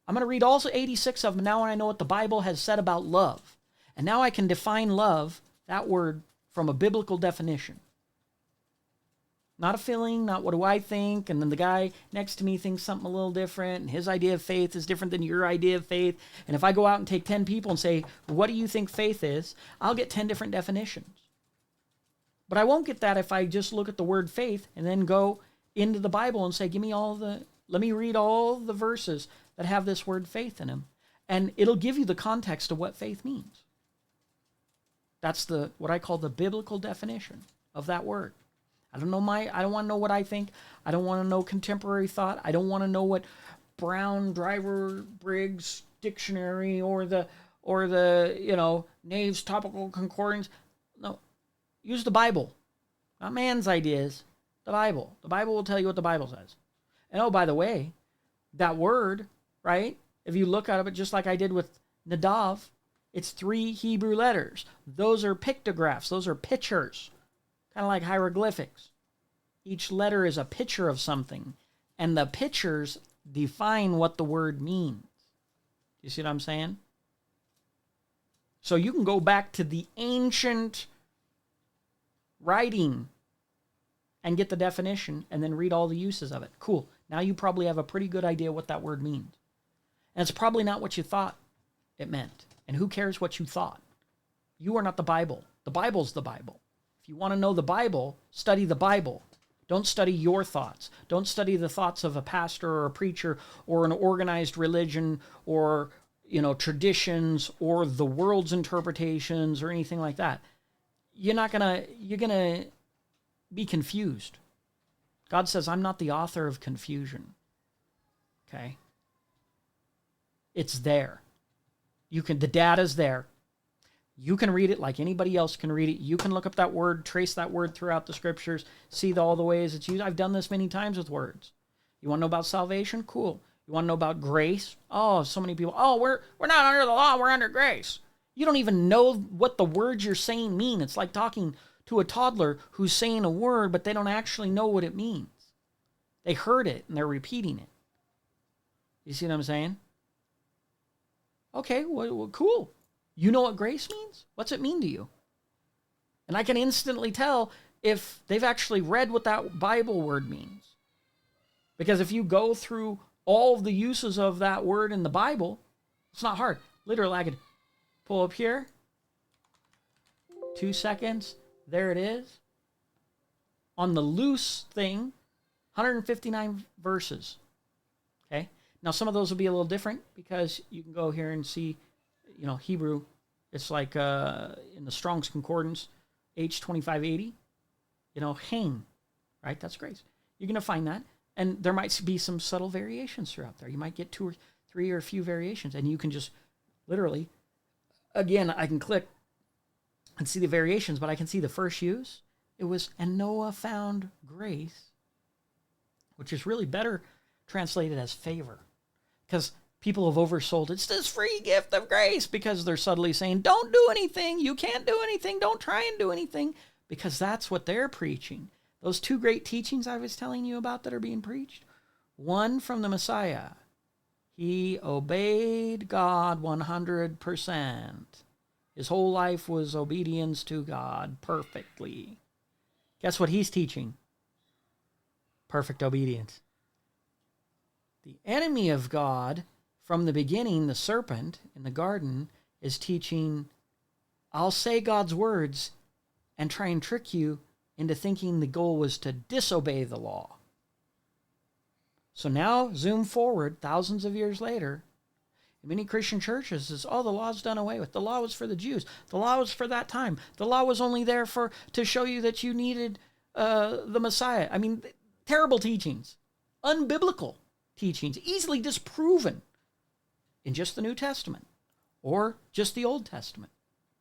I'm going to read all 86 of them now when I know what the Bible has said about love. And now I can define love, that word, from a biblical definition. Not a feeling, not what do I think, and then the guy next to me thinks something a little different, and his idea of faith is different than your idea of faith. And if I go out and take 10 people and say, what do you think faith is? I'll get 10 different definitions. But I won't get that if I just look at the word faith and then go into the Bible and say, let me read all the verses that have this word faith in them. And it'll give you the context of what faith means. That's what I call the biblical definition of that word. I don't want to know what I think. I don't want to know contemporary thought. I don't want to know what Brown Driver Briggs dictionary or the Nave's topical concordance. No. Use the Bible. Not man's ideas. The Bible. The Bible will tell you what the Bible says. And oh, by the way, that word, right? If you look at it just like I did with Nadav, it's 3 Hebrew letters. Those are pictographs. Those are pictures. Kind of like hieroglyphics. Each letter is a picture of something. And the pictures define what the word means. You see what I'm saying? So you can go back to the ancient writing and get the definition and then read all the uses of it. Cool. Now you probably have a pretty good idea what that word means. And it's probably not what you thought it meant. And who cares what you thought? You are not the Bible. The Bible's the Bible. If you want to know the Bible, study the Bible. Don't study your thoughts. Don't study the thoughts of a pastor or a preacher or an organized religion or, traditions or the world's interpretations or anything like that. You're going to be confused. God says, I'm not the author of confusion. Okay? It's there. The data's there. You can read it like anybody else can read it. You can look up that word, trace that word throughout the scriptures, see all the ways it's used. I've done this many times with words. You want to know about salvation? Cool. You want to know about grace? Oh, so many people, we're not under the law, we're under grace. You don't even know what the words you're saying mean. It's like talking to a toddler who's saying a word, but they don't actually know what it means. They heard it and they're repeating it. You see what I'm saying? Okay, well, cool. You know what grace means? What's it mean to you? And I can instantly tell if they've actually read what that Bible word means. Because if you go through all of the uses of that word in the Bible, it's not hard. Literally, I could pull up here. 2 seconds. There it is. On the loose thing, 159 verses. Okay? Now, some of those will be a little different because you can go here and see, Hebrew. It's like in the Strong's Concordance, H2580, Hain, right? That's grace. You're going to find that. And there might be some subtle variations throughout there. You might get 2 or 3 or a few variations. And you can just literally, again, I can click and see the variations, but I can see the first use. It was, and Noah found grace, which is really better translated as favor. Because people have oversold it's this free gift of grace because they're subtly saying, don't do anything. You can't do anything. Don't try and do anything. Because that's what they're preaching. Those two great teachings I was telling you about that are being preached, one from the Messiah. He obeyed God 100%. His whole life was obedience to God perfectly. Guess what he's teaching? Perfect obedience. The enemy of God, from the beginning, the serpent in the garden, is teaching, I'll say God's words and try and trick you into thinking the goal was to disobey the law. So now, zoom forward thousands of years later, in many Christian churches, it's, the law's done away with. The law was for the Jews. The law was for that time. The law was only there to show you that you needed the Messiah. I mean, terrible teachings, unbiblical teachings, easily disproven in just the New Testament or just the Old Testament,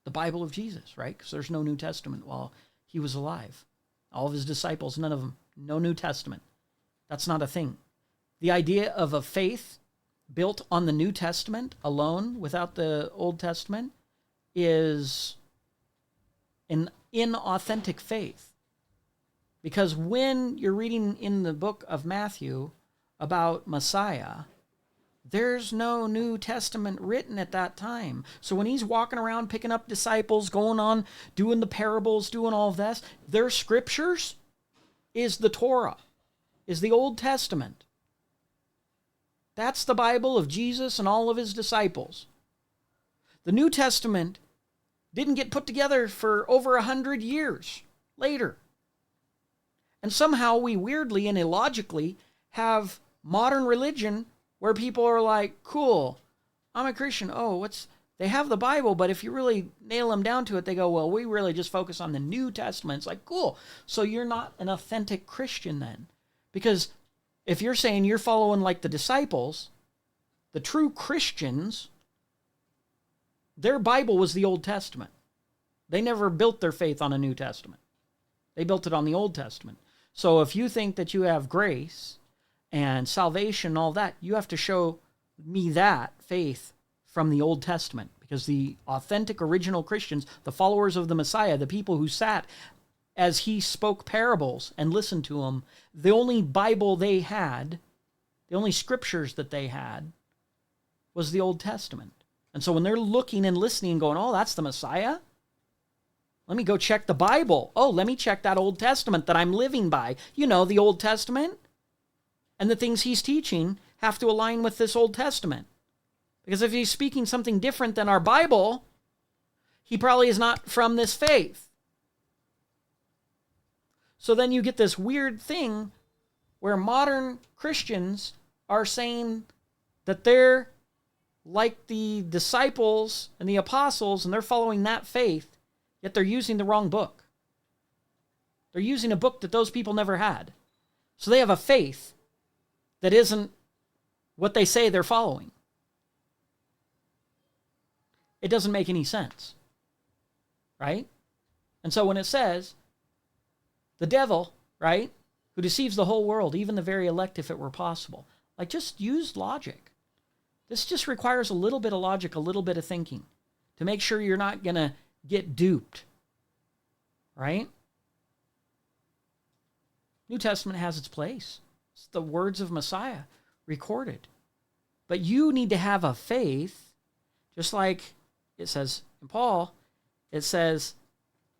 the Bible of Jesus, right? Because there's no New Testament while he was alive. All of his disciples, none of them, no New Testament. That's not a thing. The idea of a faith built on the New Testament alone without the Old Testament is an inauthentic faith. Because when you're reading in the book of Matthew about Messiah, there's no New Testament written at that time. So when he's walking around picking up disciples, going on, doing the parables, doing all of this, their scriptures is the Torah, is the Old Testament. That's the Bible of Jesus and all of his disciples. The New Testament didn't get put together for over 100 years later. And somehow we weirdly and illogically have modern religion where people are like, cool, I'm a Christian. They have the Bible, but if you really nail them down to it, they go, well, we really just focus on the New Testament. It's like, cool. So you're not an authentic Christian then. Because if you're saying you're following like the disciples, the true Christians, their Bible was the Old Testament. They never built their faith on a New Testament. They built it on the Old Testament. So if you think that you have grace and salvation, all that, you have to show me that faith from the Old Testament. Because the authentic original Christians, the followers of the Messiah, the people who sat as he spoke parables and listened to them, the only Bible they had, the only scriptures that they had, was the Old Testament. And so when they're looking and listening and going, oh, that's the Messiah? Let me go check the Bible. Oh, let me check that Old Testament that I'm living by. You know, the Old Testament. And the things he's teaching have to align with this Old Testament. Because if he's speaking something different than our Bible, he probably is not from this faith. So then you get this weird thing where modern Christians are saying that they're like the disciples and the apostles and they're following that faith, yet they're using the wrong book. They're using a book that those people never had. So they have a faith that isn't what they say they're following. It doesn't make any sense, right? And so when it says, the devil, right, who deceives the whole world, even the very elect if it were possible, like just use logic. This just requires a little bit of logic, a little bit of thinking to make sure you're not going to get duped, right? New Testament has its place. It's the words of Messiah recorded. But you need to have a faith, just like it says in Paul, it says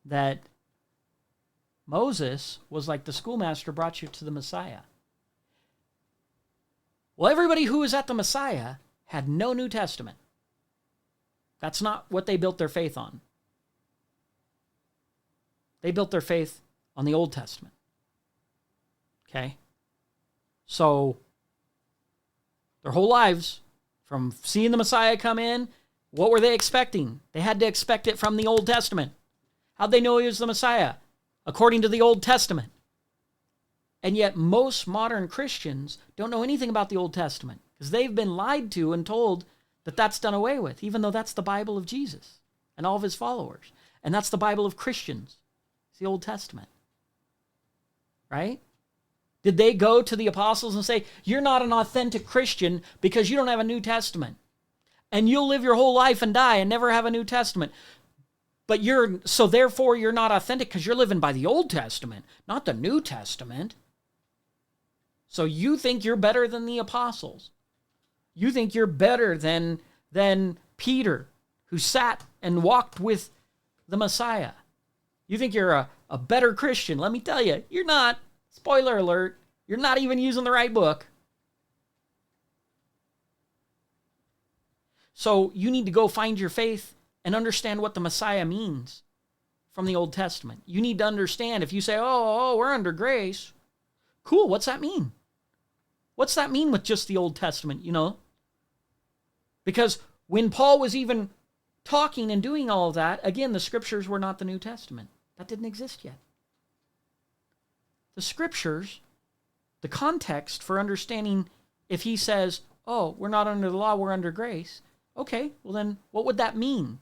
that Moses was like the schoolmaster brought you to the Messiah. Well, everybody who was at the Messiah had no New Testament. That's not what they built their faith on. They built their faith on the Old Testament. Okay? So, their whole lives, from seeing the Messiah come in, what were they expecting? They had to expect it from the Old Testament. How'd they know he was the Messiah? According to the Old Testament. And yet most modern Christians don't know anything about the Old Testament because they've been lied to and told that that's done away with, even though that's the Bible of Jesus and all of his followers. And that's the Bible of Christians. It's the Old Testament. Right? Did they go to the apostles and say, you're not an authentic Christian because you don't have a New Testament? And you'll live your whole life and die and never have a New Testament. But therefore you're not authentic because you're living by the Old Testament, not the New Testament. So you think you're better than the apostles. You think you're better than Peter, who sat and walked with the Messiah. You think you're a better Christian. Let me tell you, you're not. Spoiler alert, you're not even using the right book. So you need to go find your faith and understand what the Messiah means from the Old Testament. You need to understand, if you say, oh, we're under grace. Cool, what's that mean? What's that mean with just the Old Testament, Because when Paul was even talking and doing all of that, again, the scriptures were not the New Testament. That didn't exist yet. The scriptures, the context for understanding, if he says, oh, we're not under the law, we're under grace. Okay, well then, what would that mean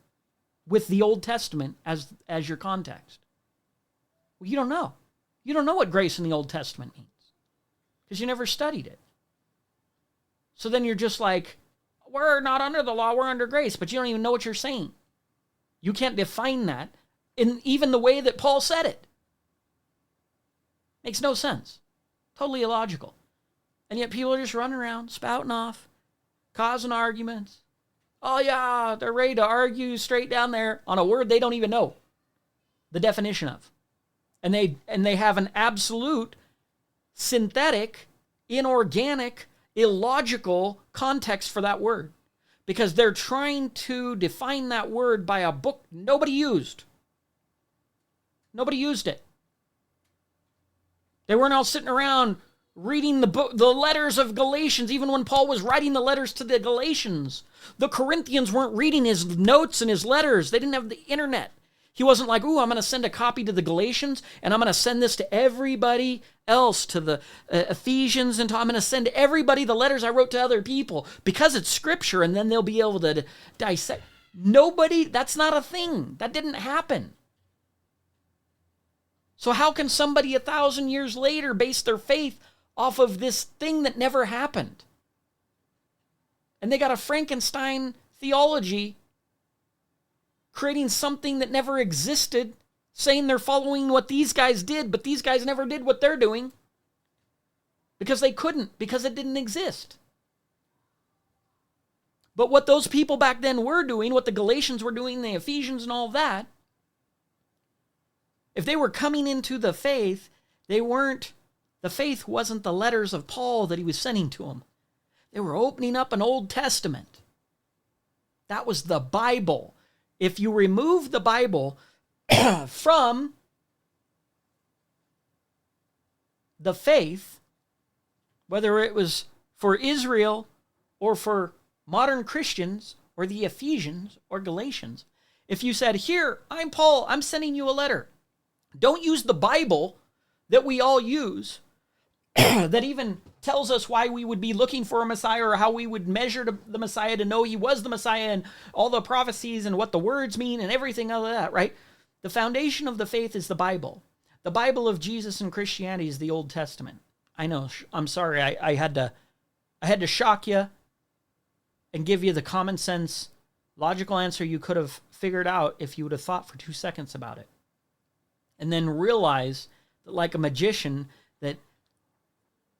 with the Old Testament as your context? Well, you don't know. You don't know what grace in the Old Testament means because you never studied it. So then you're just like, we're not under the law, we're under grace, but you don't even know what you're saying. You can't define that in even the way that Paul said it. Makes no sense. Totally illogical. And yet people are just running around, spouting off, causing arguments. Oh yeah, they're ready to argue straight down there on a word they don't even know the definition of. And they have an absolute, synthetic, inorganic, illogical context for that word. Because they're trying to define that word by a book nobody used. Nobody used it. They weren't all sitting around reading the letters of Galatians, even when Paul was writing the letters to the Galatians. The Corinthians weren't reading his notes and his letters. They didn't have the internet. He wasn't like, ooh, I'm going to send a copy to the Galatians, and I'm going to send this to everybody else, to the Ephesians, and I'm going to send everybody the letters I wrote to other people, because it's scripture, and then they'll be able to dissect. That's not a thing. That didn't happen. So how can somebody 1,000 years later base their faith off of this thing that never happened? And they got a Frankenstein theology, creating something that never existed, saying they're following what these guys did, but these guys never did what they're doing because they couldn't, because it didn't exist. But what those people back then were doing, what the Galatians were doing, the Ephesians and all that, if they were coming into the faith, the faith wasn't the letters of Paul that he was sending to them. They were opening up an Old Testament. That was the Bible. If you remove the Bible from the faith, whether it was for Israel or for modern Christians or the Ephesians or Galatians, if you said, here, I'm Paul, I'm sending you a letter. Don't use the Bible that we all use that even tells us why we would be looking for a Messiah or how we would measure the Messiah to know he was the Messiah and all the prophecies and what the words mean and everything other than that, right? The foundation of the faith is the Bible. The Bible of Jesus and Christianity is the Old Testament. I know, I'm sorry, I had to shock you and give you the common sense, logical answer you could have figured out if you would have thought for 2 seconds about it. And then realize that, like a magician that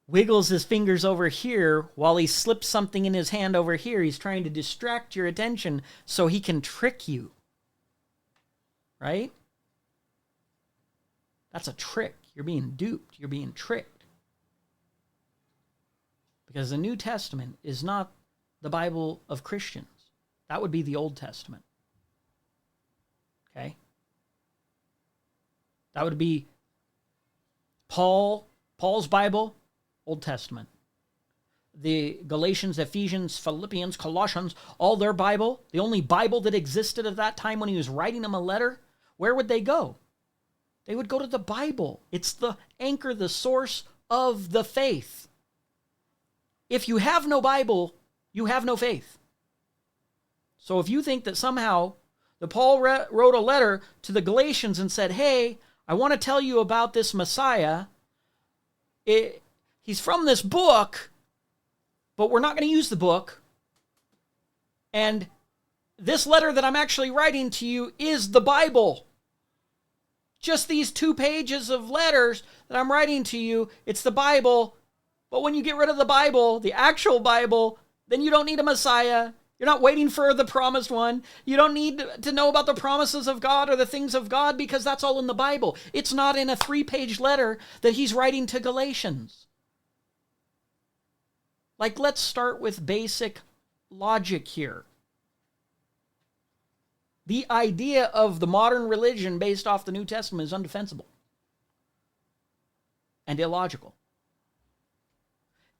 wiggles his fingers over here while he slips something in his hand over here, he's trying to distract your attention so he can trick you. Right? That's a trick. You're being duped. You're being tricked. Because the New Testament is not the Bible of Christians. That would be the Old Testament. Okay? That would be Paul's Bible, Old Testament. The Galatians, Ephesians, Philippians, Colossians, all their Bible, the only Bible that existed at that time when he was writing them a letter, where would they go? They would go to the Bible. It's the anchor, the source of the faith. If you have no Bible, you have no faith. So if you think that somehow that Paul wrote a letter to the Galatians and said, hey, I want to tell you about this Messiah. He's from this book, but we're not going to use the book. And this letter that I'm actually writing to you is the Bible. Just these 2 pages of letters that I'm writing to you, it's the Bible. But when you get rid of the Bible, the actual Bible, then you don't need a Messiah. You're not waiting for the promised one. You don't need to know about the promises of God or the things of God because that's all in the Bible. It's not in a 3-page letter that he's writing to Galatians. Like, let's start with basic logic here. The idea of the modern religion based off the New Testament is undefensible and illogical.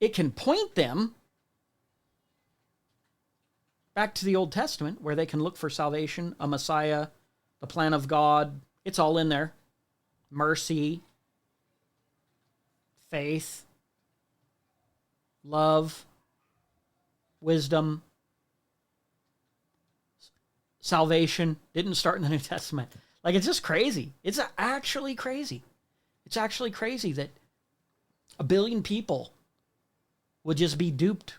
It can point them back to the Old Testament where they can look for salvation, a Messiah, the plan of God. It's all in there. Mercy, faith, love, wisdom, salvation. Didn't start in the New Testament. Like, it's just crazy. It's actually crazy. It's actually crazy that 1 billion people would just be duped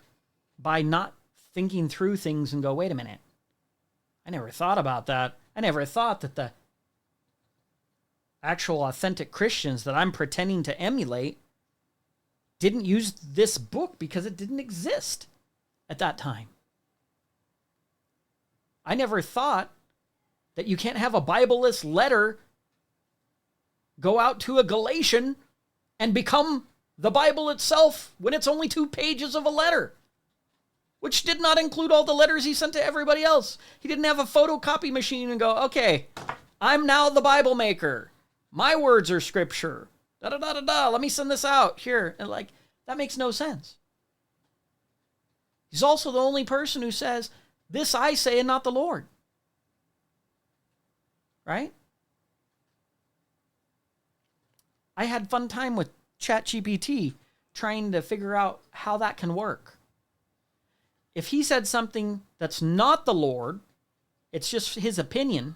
by not thinking through things and go, wait a minute. I never thought about that. I never thought that the actual authentic Christians that I'm pretending to emulate didn't use this book because it didn't exist at that time. I never thought that you can't have a Bible-less letter go out to a Galatian and become the Bible itself when it's only 2 pages of a letter, which did not include all the letters he sent to everybody else. He didn't have a photocopy machine and go, okay, I'm now the Bible maker. My words are scripture. Da-da-da-da-da. Let me send this out here. And like, that makes no sense. He's also the only person who says, this I say and not the Lord. Right? I had fun time with ChatGPT trying to figure out how that can work. If he said something that's not the Lord, it's just his opinion,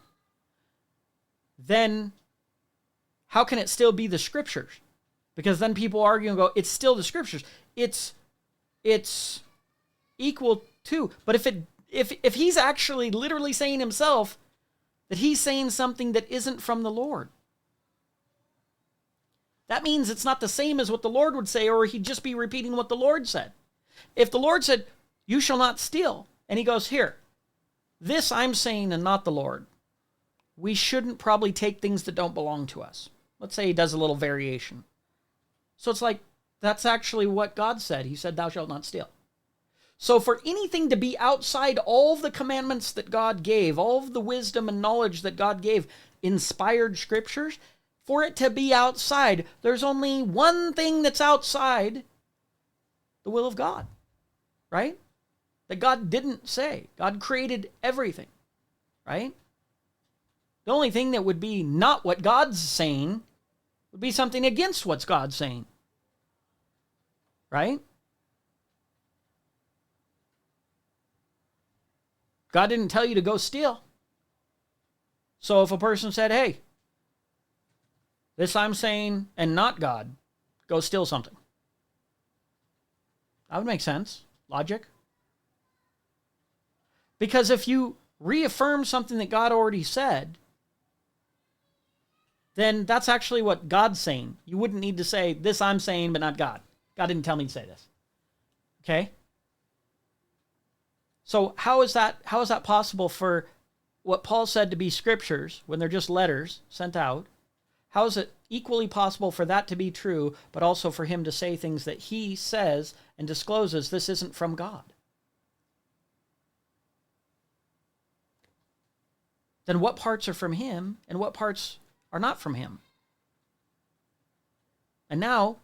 then how can it still be the scriptures? Because then people argue and go, it's still the scriptures. It's equal to. But if he's actually literally saying himself that he's saying something that isn't from the Lord, that means it's not the same as what the Lord would say, or he'd just be repeating what the Lord said. If the Lord said, you shall not steal, and he goes, here, this I'm saying and not the Lord, we shouldn't probably take things that don't belong to us. Let's say he does a little variation. So it's like, that's actually what God said. He said, thou shalt not steal. So for anything to be outside all of the commandments that God gave, all of the wisdom and knowledge that God gave, inspired scriptures, for it to be outside, there's only one thing that's outside the will of God, right? That God didn't say. God created everything, right? The only thing that would be not what God's saying would be something against what God's saying, right? God didn't tell you to go steal. So if a person said, hey, this I'm saying and not God, go steal something, that would make sense. Logic. Because if you reaffirm something that God already said, then that's actually what God's saying. You wouldn't need to say, this I'm saying, but not God. God didn't tell me to say this. Okay? So how is that possible for what Paul said to be scriptures when they're just letters sent out? How is it equally possible for that to be true, but also for him to say things that he says and discloses this isn't from God? Then what parts are from him and what parts are not from him? And now,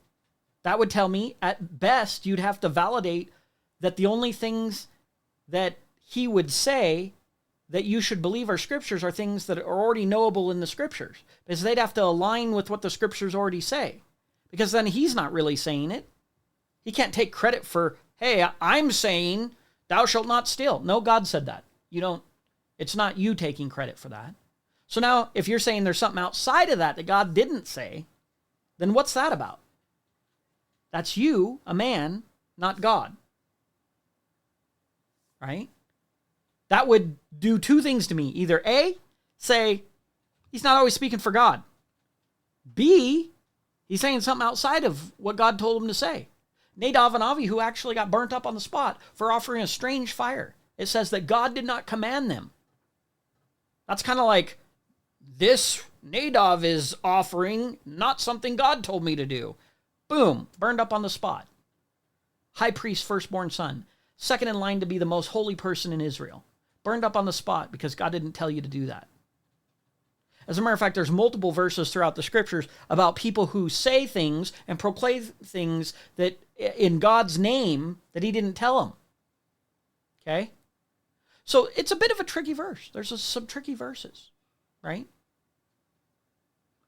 that would tell me, at best, you'd have to validate that the only things that he would say that you should believe are scriptures are things that are already knowable in the scriptures. Because they'd have to align with what the scriptures already say. Because then he's not really saying it. He can't take credit for, hey, I'm saying, thou shalt not steal. No, God said that. It's not you taking credit for that. So now, if you're saying there's something outside of that God didn't say, then what's that about? That's you, a man, not God. Right? that would do two things to me. Either A, say, he's not always speaking for God. B, he's saying something outside of what God told him to say. Nadab and Abihu actually got burnt up on the spot for offering a strange fire. It says that God did not command them. That's kind of like, this Nadab is offering not something God told me to do. Boom, burned up on the spot. High priest, firstborn son, second in line to be the most holy person in Israel. Burned up on the spot because God didn't tell you to do that. As a matter of fact, there's multiple verses throughout the scriptures about people who say things and proclaim things that in God's name that he didn't tell them. Okay? So it's a bit of a tricky verse. There's some tricky verses, right?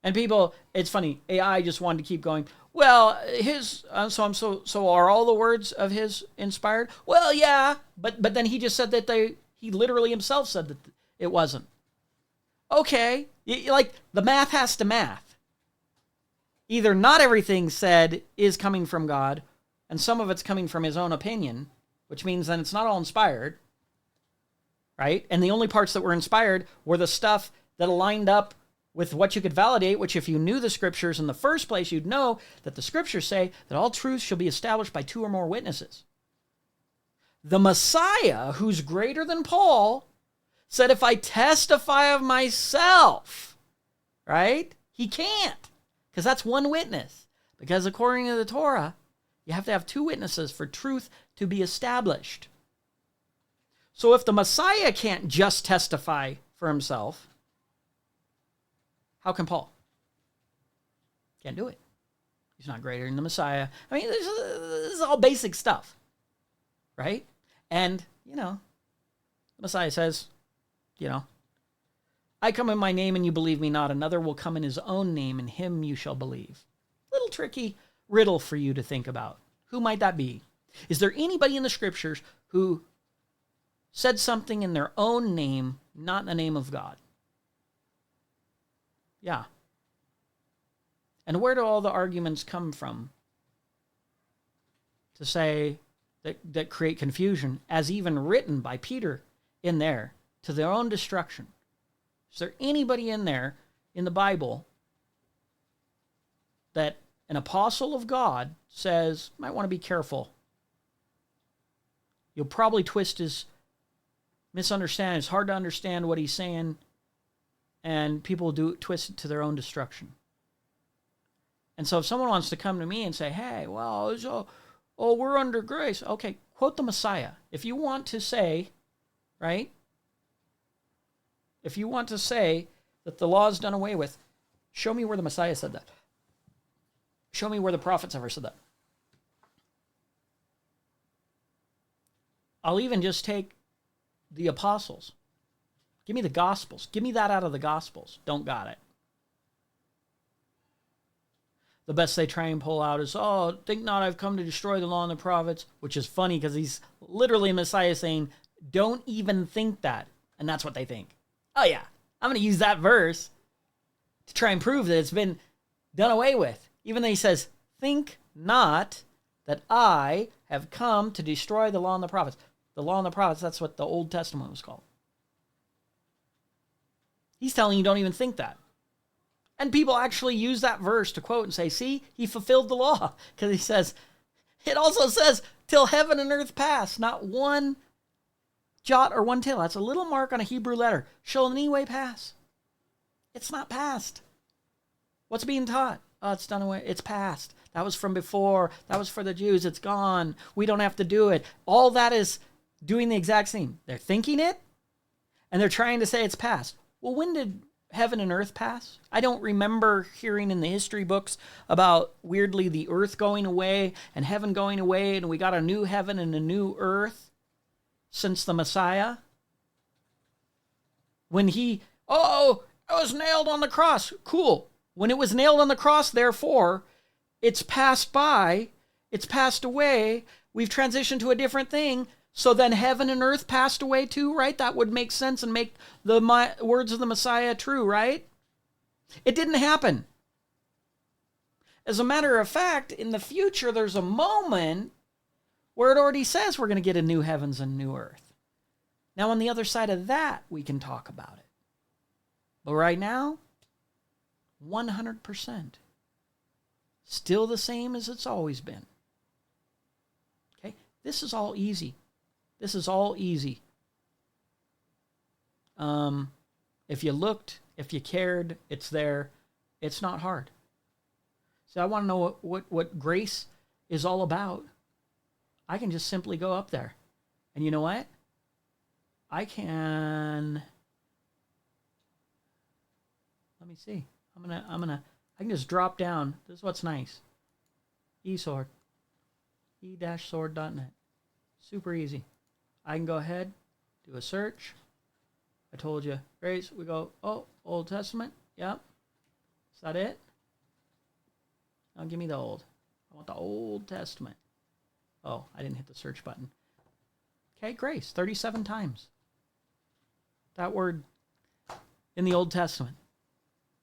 And people, it's funny, AI just wanted to keep going, well, so are all the words of his inspired? Well, yeah, but then he just said that he literally himself said that it wasn't. Okay, like the math has to math. Either not everything said is coming from God, and some of it's coming from his own opinion, which means then it's not all inspired, right? And the only parts that were inspired were the stuff that aligned up with what you could validate, which if you knew the scriptures in the first place, you'd know that the scriptures say that all truth shall be established by 2 or more witnesses. The Messiah, who's greater than Paul, said, if I testify of myself, right? He can't, because that's one witness. Because according to the Torah, you have to have 2 witnesses for truth to be established. So if the Messiah can't just testify for himself, how can Paul? Can't do it. He's not greater than the Messiah. I mean, this is all basic stuff, right? And, the Messiah says, I come in my name and you believe me not. Another will come in his own name and him you shall believe. Little tricky riddle for you to think about. Who might that be? Is there anybody in the scriptures who said something in their own name, not in the name of God? Yeah. And where do all the arguments come from to say that create confusion, as even written by Peter in there, to their own destruction? Is there anybody in there in the Bible that an apostle of God says, might want to be careful? You'll probably misunderstand. It's hard to understand what he's saying. And people twist it to their own destruction. And so if someone wants to come to me and say, hey, well, we're under grace. Okay, quote the Messiah. If you want to say, right? If you want to say that the law is done away with, show me where the Messiah said that. Show me where the prophets ever said that. I'll even just take the apostles. Give me the Gospels. Give me that out of the Gospels. Don't got it. The best they try and pull out is, think not I've come to destroy the law and the prophets, which is funny because he's literally Messiah saying, don't even think that. And that's what they think. Oh yeah, I'm going to use that verse to try and prove that it's been done away with. Even though he says, think not that I have come to destroy the law and the prophets. The law and the prophets, that's what the Old Testament was called. He's telling you don't even think that. And people actually use that verse to quote and say, see, he fulfilled the law. Because he says, it also says, till heaven and earth pass, not one jot or one tittle. That's a little mark on a Hebrew letter. Shall in any way pass. It's not past. What's being taught? Oh, it's done away. It's past. That was from before. That was for the Jews. It's gone. We don't have to do it. All that is doing the exact same. They're thinking it, and they're trying to say it's past. Well, when did heaven and earth pass? I don't remember hearing in the history books about, weirdly, the earth going away and heaven going away, and we got a new heaven and a new earth since the Messiah. When it was nailed on the cross. Cool. When it was nailed on the cross, therefore, it's passed by, it's passed away, we've transitioned to a different thing, so then heaven and earth passed away too, right? That would make sense and make the words of the Messiah true, right? It didn't happen. As a matter of fact, in the future, there's a moment where it already says we're going to get a new heavens and new earth. Now, on the other side of that, we can talk about it. But right now, 100%. Still the same as it's always been. Okay? This is all easy. This is all easy. If you looked, if you cared, it's there. It's not hard. So I want to know what grace is all about. I can just simply go up there. And you know what? I can... Let me see. I can just drop down. This is what's nice. eSword. e-sword.net. Super easy. I can go ahead, do a search. I told you, grace, we go, oh, Old Testament. Yep. Is that it? Now give me the old. I want the Old Testament. Oh, I didn't hit the search button. Okay, grace, 37 times. That word in the Old Testament.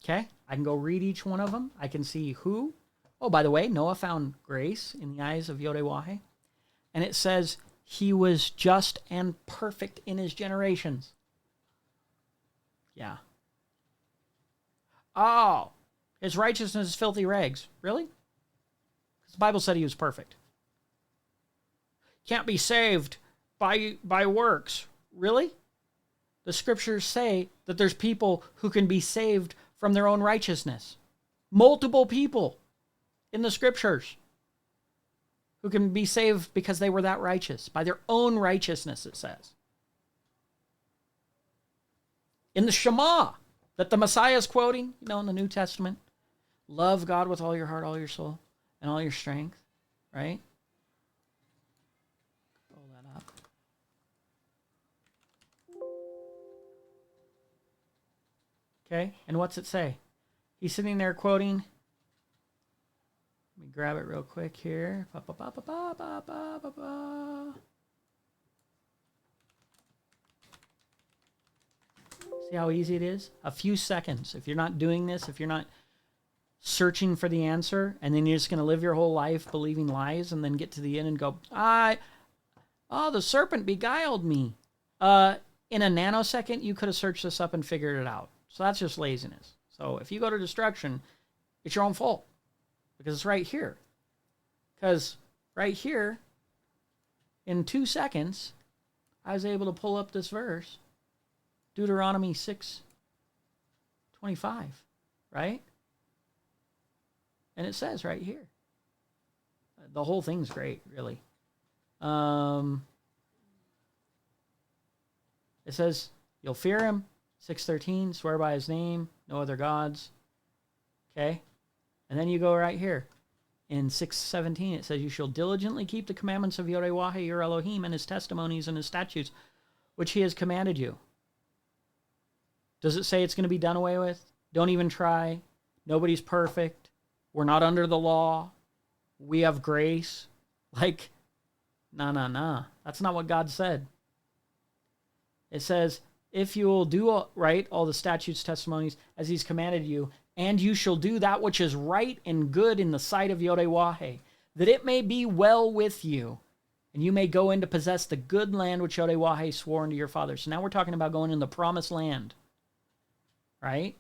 Okay, I can go read each one of them. I can see who. Oh, by the way, Noah found grace in the eyes of YHWH. And it says he was just and perfect in his generations. Yeah. Oh, his righteousness is filthy rags. Really? Because the Bible said he was perfect. Can't be saved by works. Really? The scriptures say that there's people who can be saved from their own righteousness. Multiple people in the scriptures who can be saved because they were that righteous, by their own righteousness, it says. In the Shema that the Messiah is quoting, in the New Testament, love God with all your heart, all your soul, and all your strength, right? Pull that up. Okay, and what's it say? He's sitting there quoting. Let me grab it real quick here. See how easy it is? A few seconds. If you're not doing this, if you're not searching for the answer, and then you're just going to live your whole life believing lies and then get to the end and go, the serpent beguiled me. In a nanosecond, you could have searched this up and figured it out. So that's just laziness. So if you go to destruction, it's your own fault. Because it's right here. Because right here, in 2 seconds, I was able to pull up this verse. Deuteronomy 6:25, right? And it says right here. The whole thing's great, really. It says, you'll fear him. 6:13, swear by his name, no other gods. Okay? And then you go right here. In 6:17, it says, you shall diligently keep the commandments of YHWH, your Elohim, and his testimonies and his statutes, which he has commanded you. Does it say it's going to be done away with? Don't even try. Nobody's perfect. We're not under the law. We have grace. Nah. That's not what God said. It says, if you will do right all the statutes, testimonies, as he's commanded you, and you shall do that which is right and good in the sight of YHWH, that it may be well with you, and you may go in to possess the good land which YHWH swore unto your fathers. So now we're talking about going in the promised land. Right?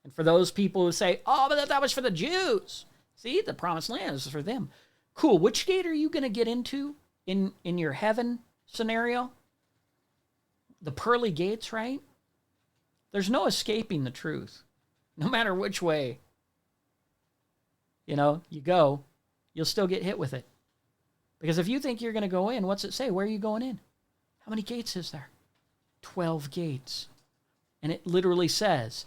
And for those people who say, but that was for the Jews. See, the promised land is for them. Cool. Which gate are you going to get into in your heaven scenario? The pearly gates, right? There's no escaping the truth. No matter which way, you go, you'll still get hit with it. Because if you think you're going to go in, what's it say? Where are you going in? How many gates is there? 12 gates. And it literally says,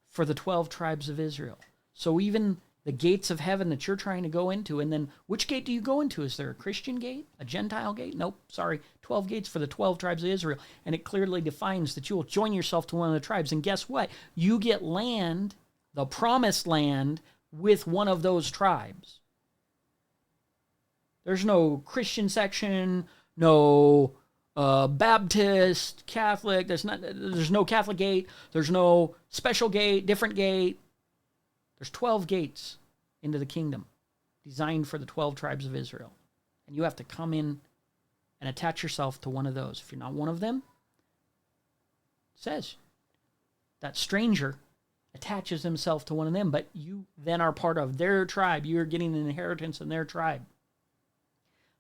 for the 12 tribes of Israel. So even the gates of heaven that you're trying to go into, and then which gate do you go into? Is there a Christian gate? A Gentile gate? Nope, sorry. 12 gates for the 12 tribes of Israel. And it clearly defines that you will join yourself to one of the tribes. And guess what? You get land, the promised land, with one of those tribes. There's no Christian section, no Baptist, Catholic. There's no Catholic gate. There's no special gate, different gate. There's 12 gates into the kingdom designed for the 12 tribes of Israel. And you have to come in and attach yourself to one of those. If you're not one of them, says that stranger attaches himself to one of them, but you then are part of their tribe. You're getting an inheritance in their tribe.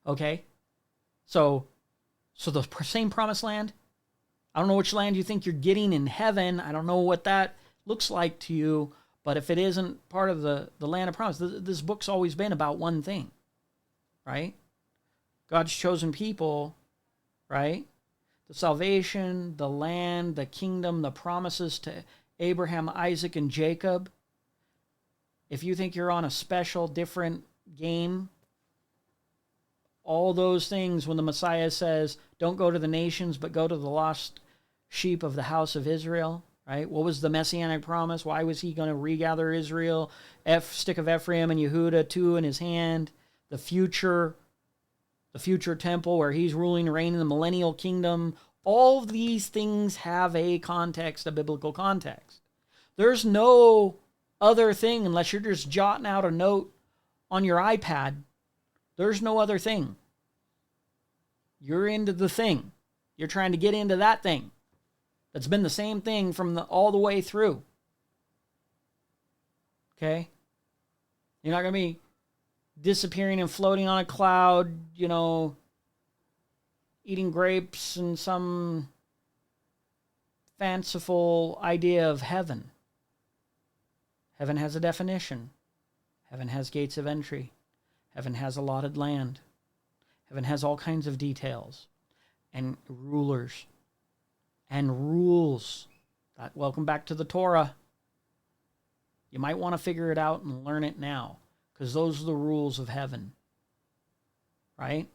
Okay? So the same promised land, I don't know which land you think you're getting in heaven. I don't know what that looks like to you, but if it isn't part of the land of promise, this book's always been about one thing, right? God's chosen people, right? The salvation, the land, the kingdom, the promises to Abraham, Isaac, and Jacob. If you think you're on a special, different game, all those things when the Messiah says, don't go to the nations, but go to the lost sheep of the house of Israel, right? What was the messianic promise? Why was he going to regather Israel? Stick of Ephraim and Yehuda, two in his hand. The future temple where he's ruling and reigning in the millennial kingdom. All of these things have a context, a biblical context. There's no other thing unless you're just jotting out a note on your iPad. There's no other thing. You're into the thing. You're trying to get into that thing. That's been the same thing from all the way through. Okay? You're not going to be disappearing and floating on a cloud, eating grapes and some fanciful idea of heaven. Heaven has a definition. Heaven has gates of entry. Heaven has allotted land. Heaven has all kinds of details and rulers and rules. Welcome back to the Torah. You might want to figure it out and learn it now, because those are the rules of heaven. Right?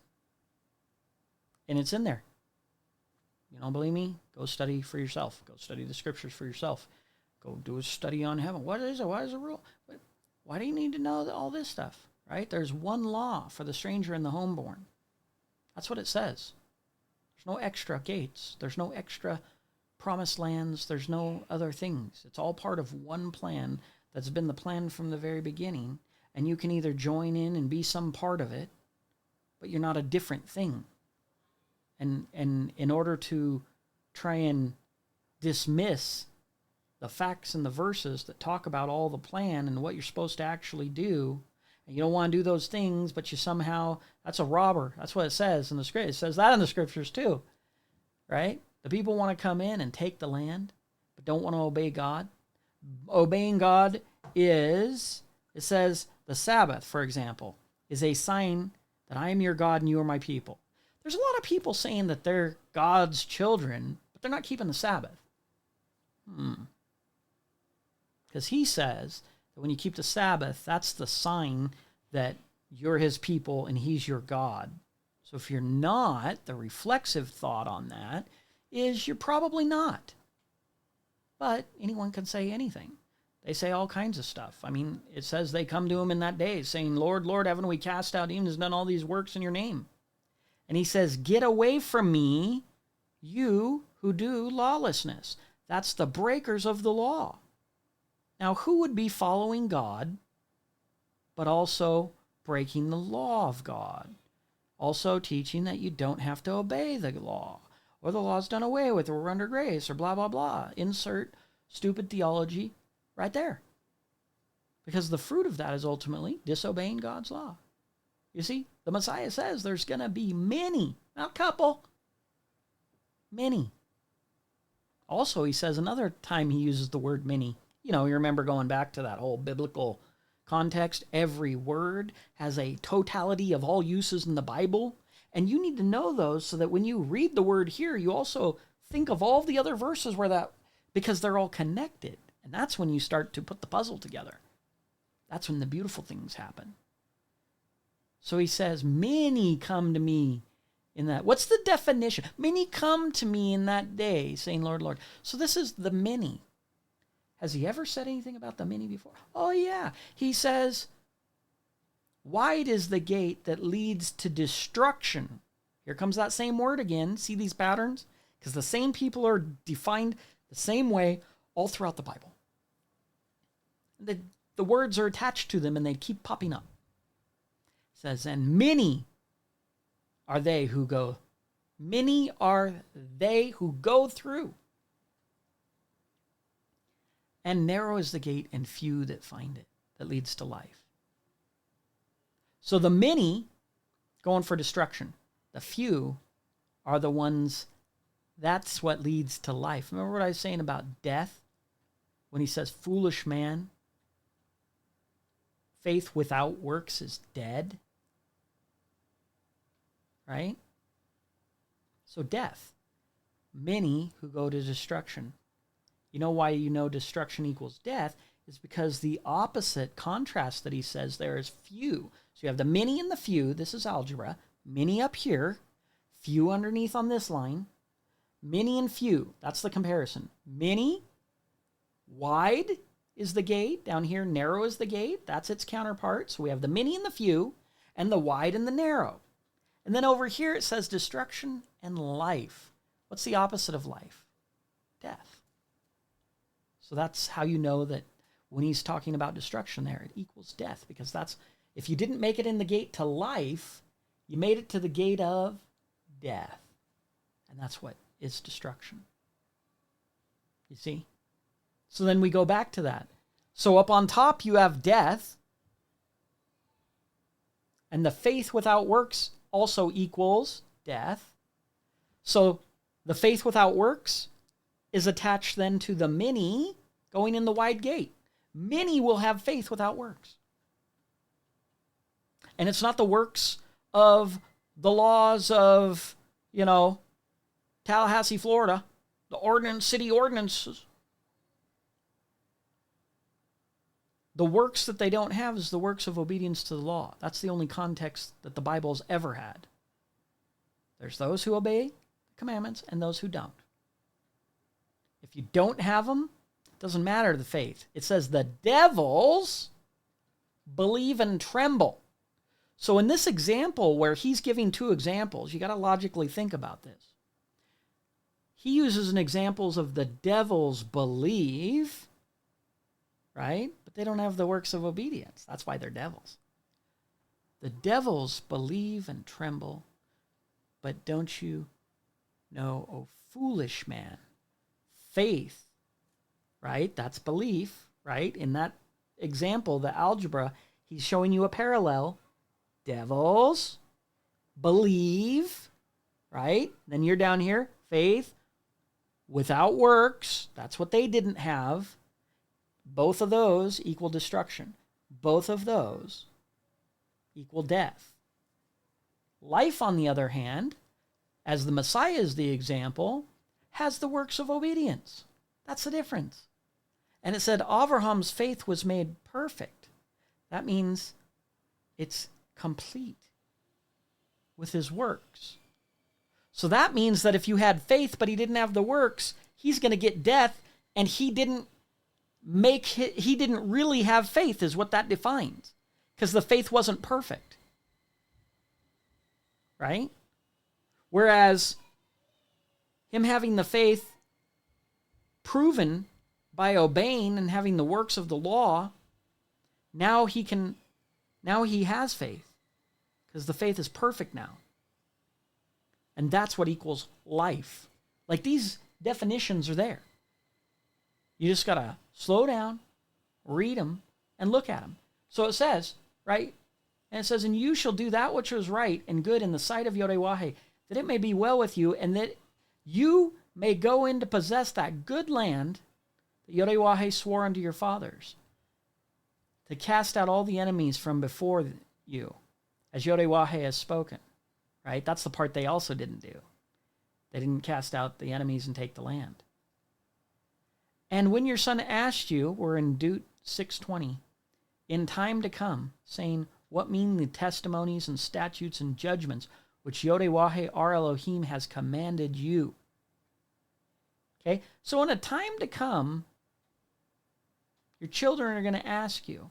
And it's in there. You don't believe me? Go study for yourself. Go study the scriptures for yourself. Go do a study on heaven. What is it? What is the rule? Why do you need to know all this stuff? Right? There's one law for the stranger and the homeborn. That's what it says. There's no extra gates. There's no extra promised lands. There's no other things. It's all part of one plan that's been the plan from the very beginning. And you can either join in and be some part of it, but you're not a different thing. And in order to try and dismiss the facts and the verses that talk about all the plan and what you're supposed to actually do, and you don't want to do those things, but you somehow, that's a robber. That's what it says in the scripture. It says that in the scriptures too, right? The people want to come in and take the land, but don't want to obey God. Obeying God is, it says, the Sabbath, for example, is a sign that I am your God and you are my people. There's a lot of people saying that they're God's children, but they're not keeping the Sabbath. Because he says that when you keep the Sabbath, that's the sign that you're his people and he's your God. So if you're not, the reflexive thought on that is you're probably not. But anyone can say anything. They say all kinds of stuff. I mean, it says they come to him in that day saying, Lord, Lord, haven't we cast out demons and done all these works in your name? And he says, get away from me, you who do lawlessness. That's the breakers of the law. Now, who would be following God, but also breaking the law of God? Also teaching that you don't have to obey the law, or the law's done away with, or we're under grace, or blah, blah, blah. Insert stupid theology right there. Because the fruit of that is ultimately disobeying God's law. You see, the Messiah says there's going to be many, not a couple, many. Also, he says another time he uses the word many. You remember going back to that whole biblical context. Every word has a totality of all uses in the Bible. And you need to know those so that when you read the word here, you also think of all the other verses because they're all connected. And that's when you start to put the puzzle together. That's when the beautiful things happen. So he says, many come to me in that. What's the definition? Many come to me in that day, saying, Lord, Lord. So this is the many. Has he ever said anything about the many before? Oh, yeah. He says, wide is the gate that leads to destruction. Here comes that same word again. See these patterns? Because the same people are defined the same way all throughout the Bible. The words are attached to them and they keep popping up. It says, and many are they who go. Many are they who go through. And narrow is the gate, and few that find it, that leads to life. So the many going for destruction. The few are the ones, that's what leads to life. Remember what I was saying about death? When he says, foolish man, faith without works is dead. Right? So death. Many who go to destruction. You know why you know destruction equals death? Is because the opposite contrast that he says there is few. So you have the many and the few. This is algebra. Many up here. Few underneath on this line. Many and few. That's the comparison. Many, wide is the gate. Down here, narrow is the gate. That's its counterpart. So we have the many and the few, and the wide and the narrow. And then over here it says destruction and life. What's the opposite of life? Death. So that's how you know that when he's talking about destruction there, it equals death. Because that's, if you didn't make it in the gate to life, you made it to the gate of death. And that's what is destruction. You see? So then we go back to that. So up on top you have death. And the faith without works also equals death. So the faith without works is attached then to the many going in the wide gate. Many will have faith without works. And it's not the works of the laws of, Tallahassee, Florida, the city ordinances. The works that they don't have is the works of obedience to the law. That's the only context that the Bible's ever had. There's those who obey the commandments and those who don't. If you don't have them, it doesn't matter the faith. It says the devils believe and tremble. So in this example where he's giving two examples, you got to logically think about this. He uses an examples of the devils believe, right? But they don't have the works of obedience. That's why they're devils. The devils believe and tremble, but don't you know, O foolish man, faith, right? That's belief, right? In that example, the algebra, he's showing you a parallel. Devils believe, right? Then you're down here, faith without works. That's what they didn't have. Both of those equal destruction. Both of those equal death. Life, on the other hand, as the Messiah is the example, has the works of obedience. That's the difference. And it said Abraham's faith was made perfect. That means it's complete with his works. So that means that if you had faith but he didn't have the works, he's going to get death, and he didn't really have faith is what that defines, because the faith wasn't perfect. Right? Whereas him having the faith proven by obeying and having the works of the law, now he has faith, because the faith is perfect now. And that's what equals life. Like, these definitions are there. You just got to slow down, read them, and look at them. So it says, right? And it says, and you shall do that which is right and good in the sight of YHWH, that it may be well with you, and that you may go in to possess that good land that YHWH swore unto your fathers, to cast out all the enemies from before you, as YHWH has spoken. Right? That's the part they also didn't do. They didn't cast out the enemies and take the land. And when your son asked you, we're in Deuteronomy 6:20, in time to come, saying, what mean the testimonies and statutes and judgments which YHWH our Elohim has commanded you? Okay? So in a time to come, your children are going to ask you,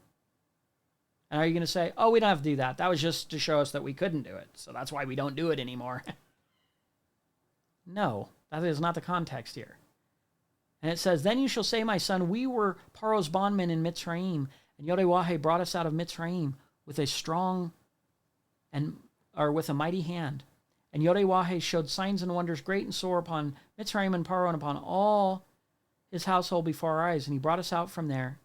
and are you going to say, oh, we don't have to do that. That was just to show us that we couldn't do it, so that's why we don't do it anymore. No, that is not the context here. And it says, then you shall say, my son, we were Paro's bondmen in Mitzrayim, and YHWH brought us out of Mitzrayim with with a mighty hand. And YHWH showed signs and wonders great and sore upon Mitzrayim and Paro and upon all his household before our eyes, and he brought us out from there,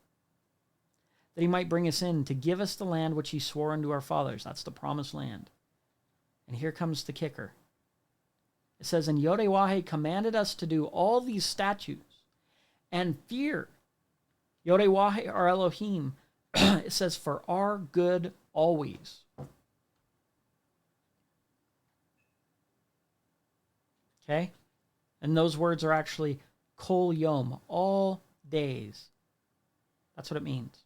that he might bring us in to give us the land which he swore unto our fathers. That's the promised land. And here comes the kicker. It says, and YHWH commanded us to do all these statutes and fear YHWH our Elohim. It says, for our good always. Okay? And those words are actually kol yom, all days. That's what it means.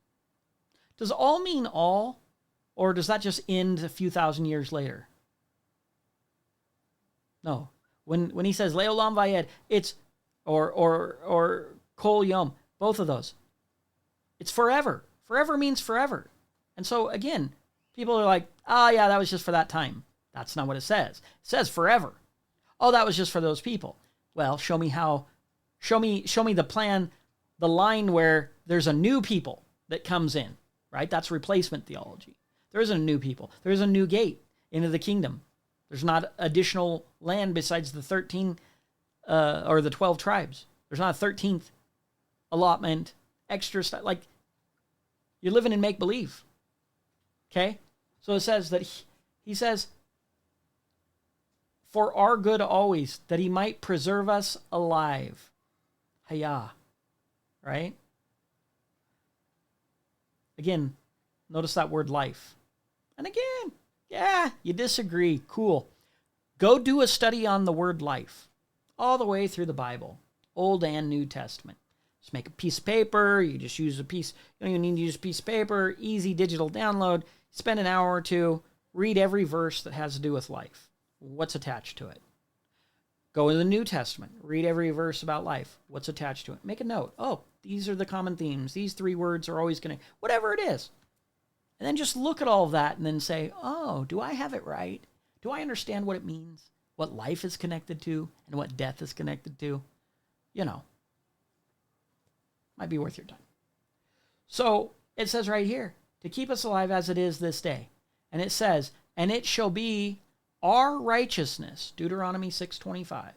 Does all mean all? Or does that just end a few thousand years later? No. When he says leolam vayed, it's or kol yom, both of those. It's forever. Forever means forever. And so again, people are like, "Oh yeah, that was just for that time." That's not what it says. It says forever. Oh, that was just for those people. Well, show me how. Show me the plan, the line where there's a new people that comes in, right? That's replacement theology. There isn't a new people. There is a new gate into the kingdom. There's not additional land besides the 13 or the 12 tribes. There's not a 13th allotment, extra stuff. Like, you're living in make-believe. Okay? So it says that he says, for our good always, that he might preserve us alive. Hayah. Right? Again, notice that word life. And again, yeah, you disagree. Cool. Go do a study on the word life. All the way through the Bible. Old and New Testament. Just make a piece of paper. You just use a piece. You don't even need to use a piece of paper. Easy digital download. Spend an hour or two. Read every verse that has to do with life. What's attached to it? Go in the New Testament. Read every verse about life. What's attached to it? Make a note. Oh, these are the common themes. These three words are always going to... Whatever it is. And then just look at all of that and then say, oh, do I have it right? Do I understand what it means? What life is connected to and what death is connected to? You know. Might be worth your time. So it says right here, to keep us alive as it is this day. And it says, and it shall be our righteousness, Deuteronomy 6:25,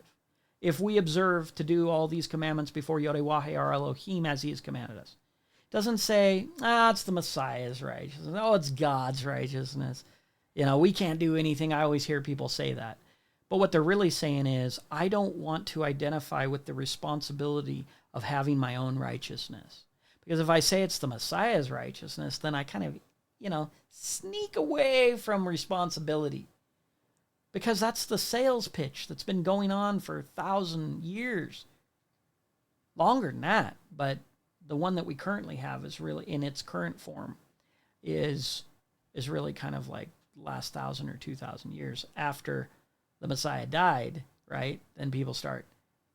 if we observe to do all these commandments before YHWH our Elohim as he has commanded us. It doesn't say, it's the Messiah's righteousness. Oh, it's God's righteousness. You know, we can't do anything. I always hear people say that. But what they're really saying is, I don't want to identify with the responsibility of having my own righteousness. Because if I say it's the Messiah's righteousness, then I kind of, sneak away from responsibility. Because that's the sales pitch that's been going on for 1,000 years. Longer than that, but the one that we currently have is really, in its current form, is really kind of like last 1,000 or 2,000 years after the Messiah died, right? Then people start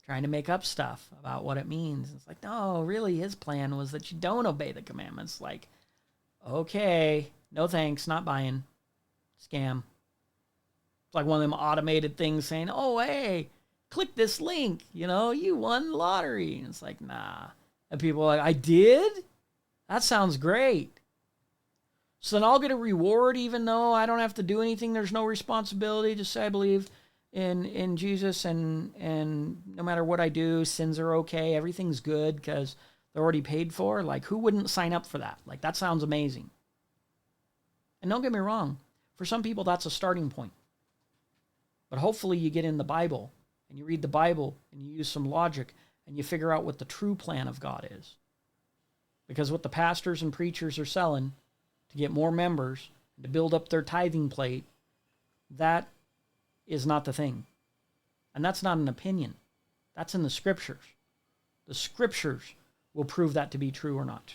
trying to make up stuff about what it means. It's like, no, really, his plan was that you don't obey the commandments. Like, okay, no thanks, not buying. Scam. It's like one of them automated things saying, oh, hey, click this link, you won the lottery. And it's like, nah. And people are like, I did? That sounds great. So then I'll get a reward even though I don't have to do anything. There's no responsibility. Just say I believe in Jesus and no matter what I do, sins are okay. Everything's good because they're already paid for. Like, who wouldn't sign up for that? Like, that sounds amazing. And don't get me wrong. For some people, that's a starting point. But hopefully you get in the Bible and you read the Bible and you use some logic and you figure out what the true plan of God is. Because what the pastors and preachers are selling to get more members, to build up their tithing plate, that is not the thing. And that's not an opinion. That's in the Scriptures. The Scriptures will prove that to be true or not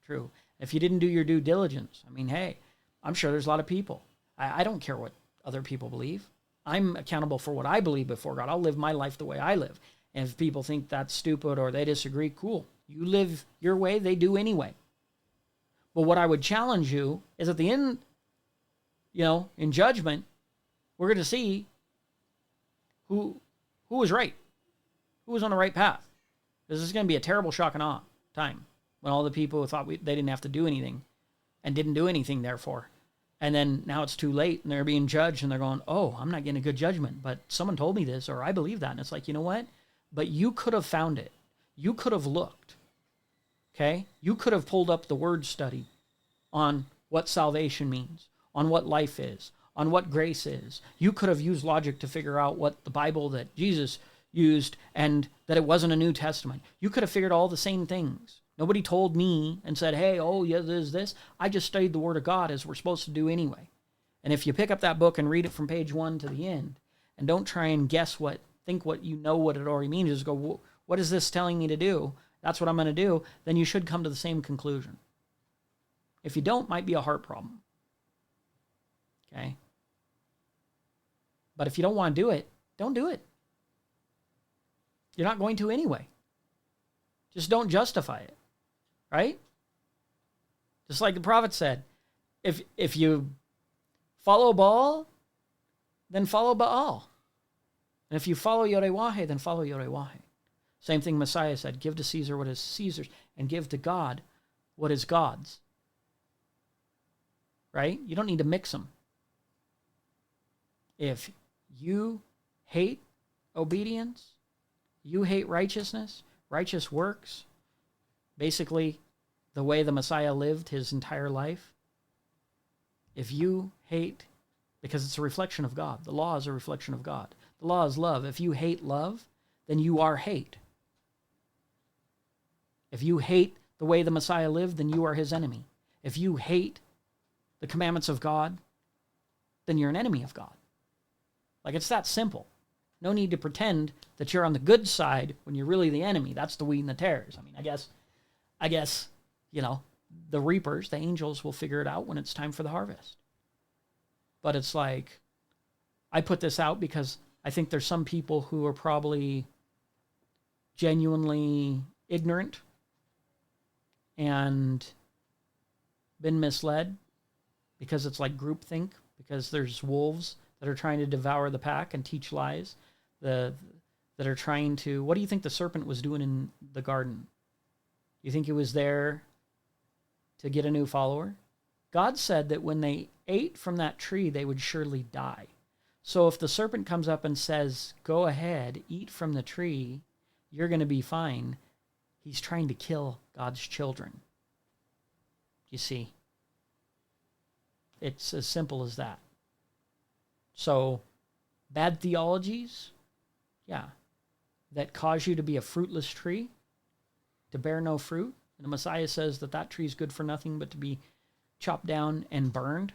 true. If you didn't do your due diligence, hey, I'm sure there's a lot of people. I don't care what other people believe. I'm accountable for what I believe before God. I'll live my life the way I live. And if people think that's stupid or they disagree, cool. You live your way, they do anyway. But what I would challenge you is at the end, in judgment, we're going to see who was right, who was on the right path. This is going to be a terrible shock and awe time when all the people who thought they didn't have to do anything and didn't do anything, therefore. And then now it's too late and they're being judged and they're going, oh, I'm not getting a good judgment, but someone told me this or I believe that. And it's like, you know what? But you could have found it. You could have looked, okay? You could have pulled up the word study on what salvation means, on what life is, on what grace is. You could have used logic to figure out what the Bible that Jesus used and that it wasn't a New Testament. You could have figured all the same things. Nobody told me and said, hey, oh, yeah, there's this. I just studied the Word of God as we're supposed to do anyway. And if you pick up that book and read it from page 1 to the end, and don't try and think what you know what it already means, just go, what is this telling me to do? That's what I'm going to do. Then you should come to the same conclusion. If you don't, it might be a heart problem. Okay? But if you don't want to do it, don't do it. You're not going to anyway. Just don't justify it. Right? Just like the prophet said, if you follow Baal, then follow Baal. And if you follow YHWH, then follow YHWH. Same thing Messiah said, give to Caesar what is Caesar's, and give to God what is God's. Right? You don't need to mix them. If you hate obedience, you hate righteousness, righteous works, basically the way the Messiah lived his entire life, if you hate, because it's a reflection of God, the law is a reflection of God. The law is love. If you hate love, then you are hate. If you hate the way the Messiah lived, then you are his enemy. If you hate the commandments of God, then you're an enemy of God. Like, it's that simple. No need to pretend that you're on the good side when you're really the enemy. That's the wheat and the tares. I mean, I guess, the reapers, the angels, will figure it out when it's time for the harvest. But it's like, I put this out because I think there's some people who are probably genuinely ignorant and been misled because it's like groupthink, because there's wolves that are trying to devour the pack and teach lies, that are trying to... What do you think the serpent was doing in the garden? You think he was there to get a new follower? God said that when they ate from that tree, they would surely die. So if the serpent comes up and says, go ahead, eat from the tree, you're going to be fine, he's trying to kill God's children. You see? It's as simple as that. So, bad theologies, that cause you to be a fruitless tree, to bear no fruit. And the Messiah says that tree is good for nothing but to be chopped down and burned.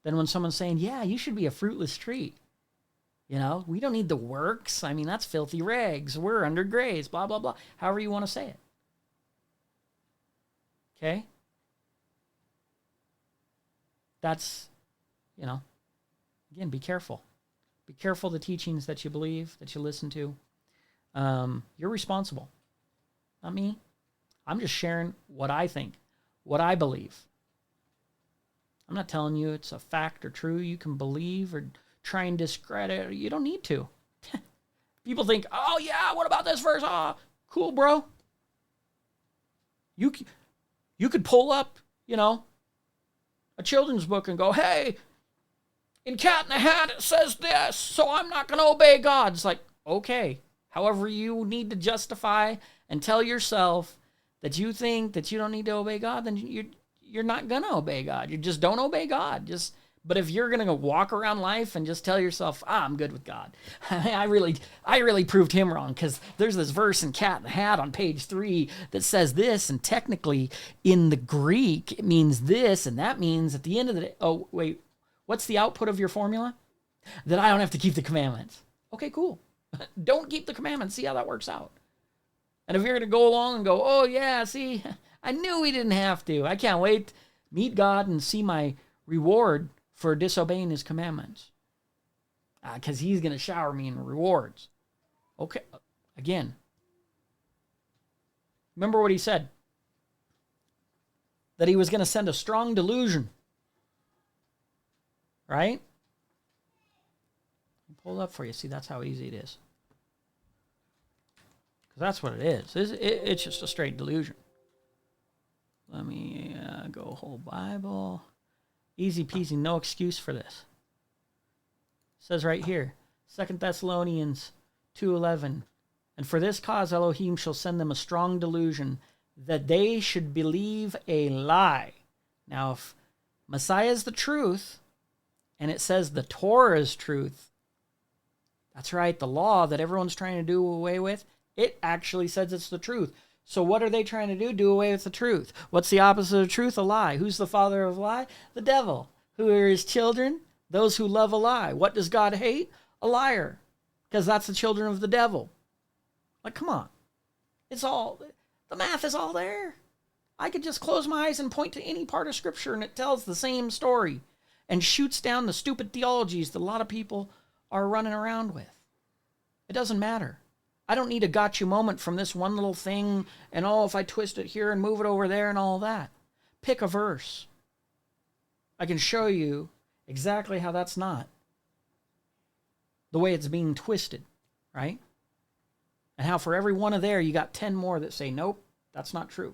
Then when someone's saying, yeah, you should be a fruitless tree, we don't need the works. I mean, that's filthy rags. We're under grace, blah, blah, blah. However you want to say it. Okay? That's, again, be careful. Be careful the teachings that you believe, that you listen to. You're responsible. Not me. I'm just sharing what I think, what I believe. I'm not telling you it's a fact or true. You can believe or try and discredit it. You don't need to. People think, oh, yeah, what about this verse? Oh, cool, bro. You could pull up, a children's book and go, hey, in Cat in the Hat it says this, so I'm not going to obey God. It's like, okay. However you need to justify and tell yourself that you think that you don't need to obey God, then you're not going to obey God. You just don't obey God. But if you're going to walk around life and just tell yourself, I'm good with God. I really proved him wrong because there's this verse in Cat in the Hat on page 3 that says this, and technically in the Greek it means this, and that means at the end of the day, oh, wait, what's the output of your formula? That I don't have to keep the commandments. Okay, cool. Don't keep the commandments. See how that works out. And if you're going to go along and go, oh, yeah, see, I knew we didn't have to. I can't wait to meet God and see my reward for disobeying his commandments. Because he's going to shower me in rewards. Okay, again. Remember what he said? That he was going to send a strong delusion. Right? I'll pull it up for you. See, that's how easy it is. Because that's what it is. It's just a straight delusion. Let me go whole Bible. Easy peasy, no excuse for this. It says right here, 2 Thessalonians 2:11. And for this cause Elohim shall send them a strong delusion, that they should believe a lie. Now, if Messiah is the truth, and it says the Torah is truth, that's right, the law that everyone's trying to do away with, it actually says it's the truth. So what are they trying to do? Do away with the truth. What's the opposite of truth? A lie. Who's the father of lie? The devil. Who are his children? Those who love a lie. What does God hate? A liar. Because that's the children of the devil. Like, come on. It's all, the math is all there. I could just close my eyes and point to any part of Scripture and it tells the same story and shoots down the stupid theologies that a lot of people are running around with. It doesn't matter. I don't need a gotcha moment from this one little thing and, oh, if I twist it here and move it over there and all that. Pick a verse. I can show you exactly how that's not the way it's being twisted, right? And how for every one of there, you got 10 more that say, nope, that's not true.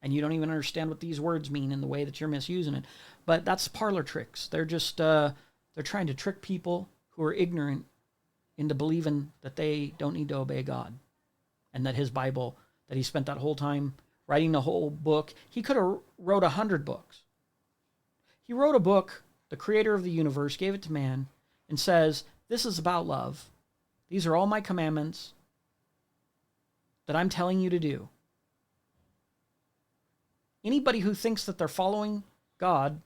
And you don't even understand what these words mean in the way that you're misusing it. But that's parlor tricks. They're just, they're trying to trick people who are ignorant into believing that they don't need to obey God. And that his Bible, that he spent that whole time writing the whole book, he could have wrote 100 books. He wrote a book, the creator of the universe gave it to man, and says, this is about love. These are all my commandments that I'm telling you to do. Anybody who thinks that they're following God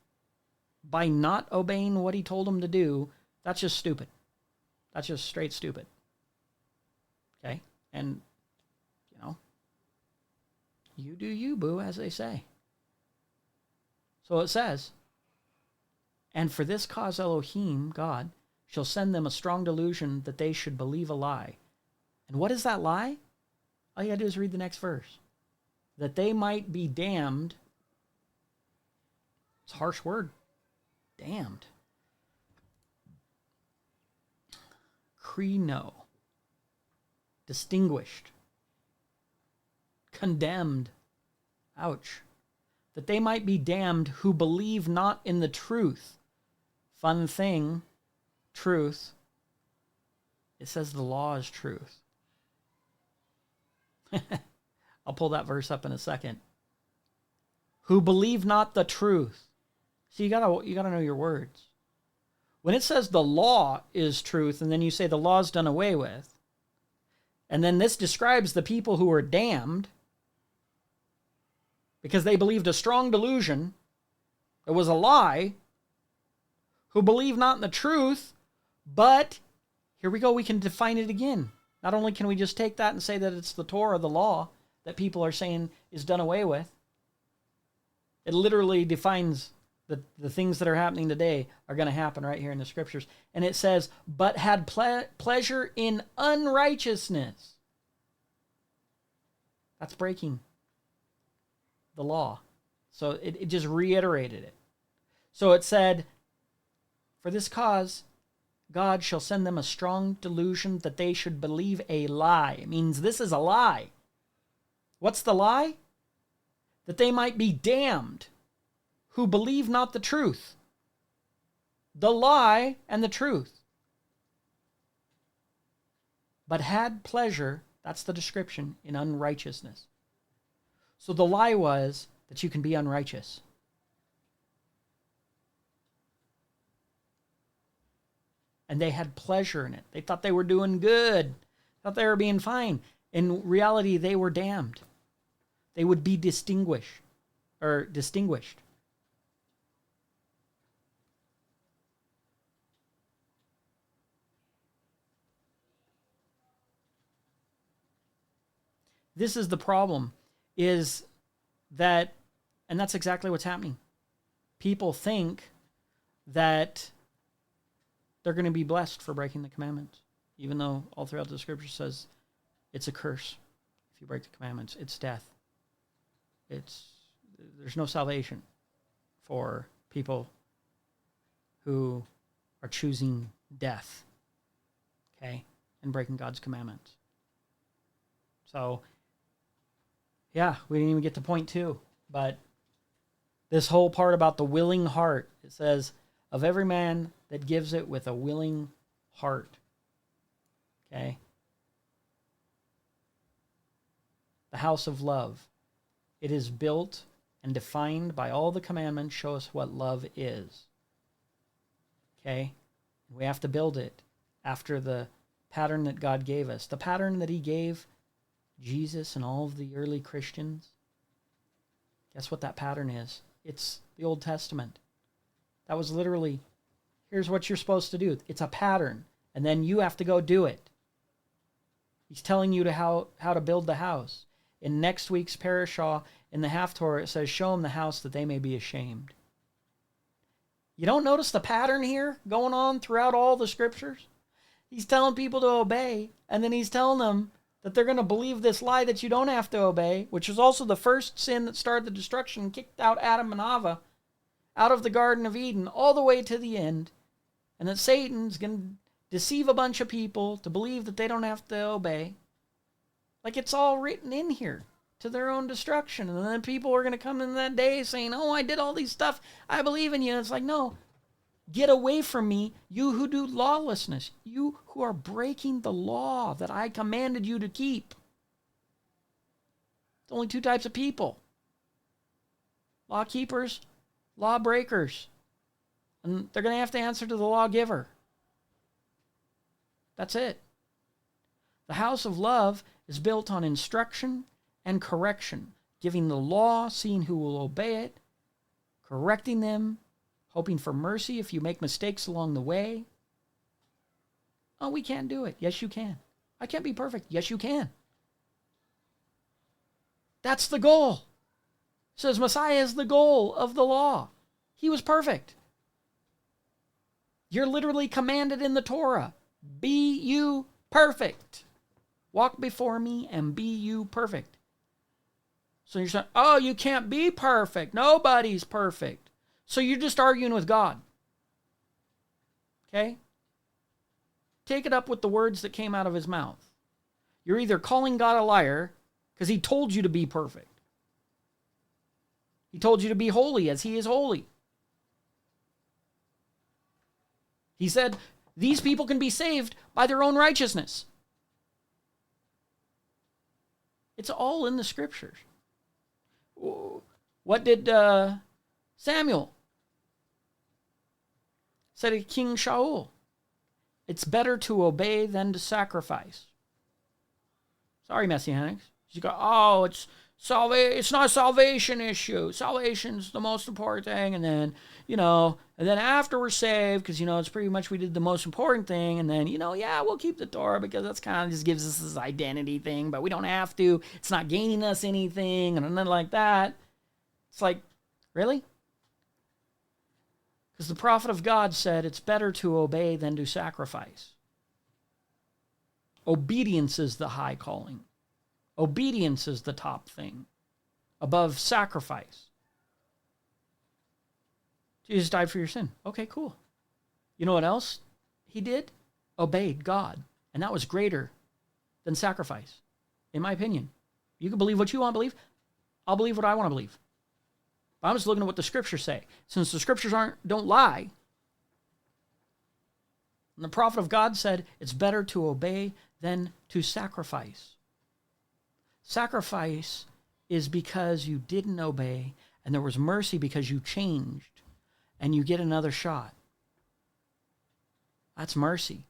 by not obeying what he told them to do, that's just stupid. That's just straight stupid. Okay? And, you know, you do you, boo, as they say. So it says, and for this cause Elohim, God, shall send them a strong delusion that they should believe a lie. And what is that lie? All you gotta do is read the next verse. That they might be damned. It's a harsh word. Damned. Krino. Distinguished. Condemned. Ouch. That they might be damned who believe not in the truth. Fun thing. Truth. It says the law is truth. I'll pull that verse up in a second. Who believe not the truth. See, you gotta know your words. When it says the law is truth, and then you say the law's done away with, and then this describes the people who are damned because they believed a strong delusion, it was a lie, who believe not in the truth, but here we go, we can define it again. Not only can we just take that and say that it's the Torah, the law, that people are saying is done away with, it literally defines the things that are happening today are going to happen right here in the Scriptures. And it says, but had pleasure in unrighteousness. That's breaking the law. So it just reiterated it. So it said, for this cause, God shall send them a strong delusion that they should believe a lie. It means this is a lie. What's the lie? That they might be damned who believe not the truth. The lie and the truth. But had pleasure, that's the description, in unrighteousness. So the lie was that you can be unrighteous. And they had pleasure in it. They thought they were doing good. Thought they were being fine. In reality, they were damned. They would be distinguished. This is the problem, is that, and that's exactly what's happening. People think that they're going to be blessed for breaking the commandments, even though all throughout the Scripture says it's a curse if you break the commandments. It's death. There's no salvation for people who are choosing death, okay, and breaking God's commandments. So, yeah, we didn't even get to point 2, but this whole part about the willing heart, it says, of every man that gives it with a willing heart. Okay? house of love. It is built and defined by all the commandments, show us what love is. Okay? We have to build it after the pattern that God gave us. The pattern that he gave Jesus and all of the early Christians. Guess what that pattern is? It's the Old Testament. That was literally, here's what you're supposed to do. It's a pattern. And then you have to go do it. He's telling you how to build the house. In next week's Parashat, in the Haftorah, it says, show them the house that they may be ashamed. You don't notice the pattern here going on throughout all the scriptures? He's telling people to obey, and then he's telling them that they're going to believe this lie that you don't have to obey, which is also the first sin that started the destruction, kicked out Adam and Ava out of the Garden of Eden all the way to the end, and that Satan's going to deceive a bunch of people to believe that they don't have to obey. Like it's all written in here to their own destruction. And then people are going to come in that day saying, oh, I did all these stuff. I believe in you. And it's like, no, get away from me, you who do lawlessness, you who are breaking the law that I commanded you to keep. It's only two types of people. Law keepers, law breakers. And they're going to have to answer to the lawgiver. That's it. The house of love is built on instruction and correction, giving the law, seeing who will obey it, correcting them, hoping for mercy if you make mistakes along the way. Oh, we can't do it. Yes, you can. I can't be perfect. Yes, you can. That's the goal. It says Messiah is the goal of the law. He was perfect. You're literally commanded in the Torah, be you perfect. Walk before me and be you perfect. So you're saying, oh, you can't be perfect. Nobody's perfect. So you're just arguing with God. Okay? Take it up with the words that came out of his mouth. You're either calling God a liar because he told you to be perfect. He told you to be holy as he is holy. He said these people can be saved by their own righteousness. It's all in the scriptures. What did Samuel say to King Shaul? It's better to obey than to sacrifice. Sorry, Messianics. You go, oh, it's not a salvation issue. Salvation's the most important thing. And then, and then after we're saved, because, it's pretty much we did the most important thing. And then, we'll keep the Torah because that's kind of just gives us this identity thing, but we don't have to. It's not gaining us anything and nothing like that. It's like, really? Because the prophet of God said it's better to obey than to sacrifice. Obedience is the high calling. Obedience is the top thing, above sacrifice. Jesus died for your sin. Okay, cool. You know what else he did? Obeyed God. And that was greater than sacrifice, in my opinion. You can believe what you want to believe. I'll believe what I want to believe. But I'm just looking at what the scriptures say. Since the scriptures don't lie, and the prophet of God said it's better to obey than to sacrifice. Sacrifice is because you didn't obey, and there was mercy because you changed, and you get another shot. That's mercy.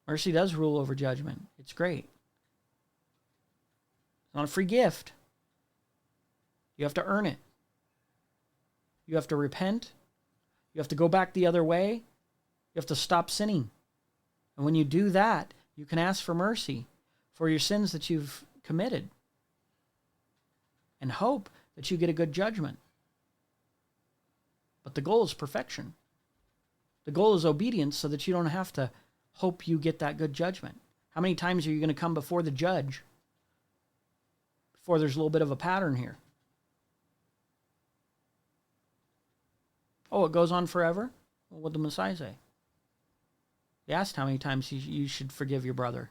Mercy does rule over judgment. It's great. It's not a free gift. You have to earn it. You have to repent. You have to go back the other way. You have to stop sinning. And when you do that, you can ask for mercy for your sins that you've committed and hope that you get a good judgment. But the goal is perfection. The goal is obedience so that you don't have to hope you get that good judgment. How many times are you going to come before the judge before there's a little bit of a pattern here? Oh, it goes on forever? Well, what did the Messiah say? He asked how many times you should forgive your brother.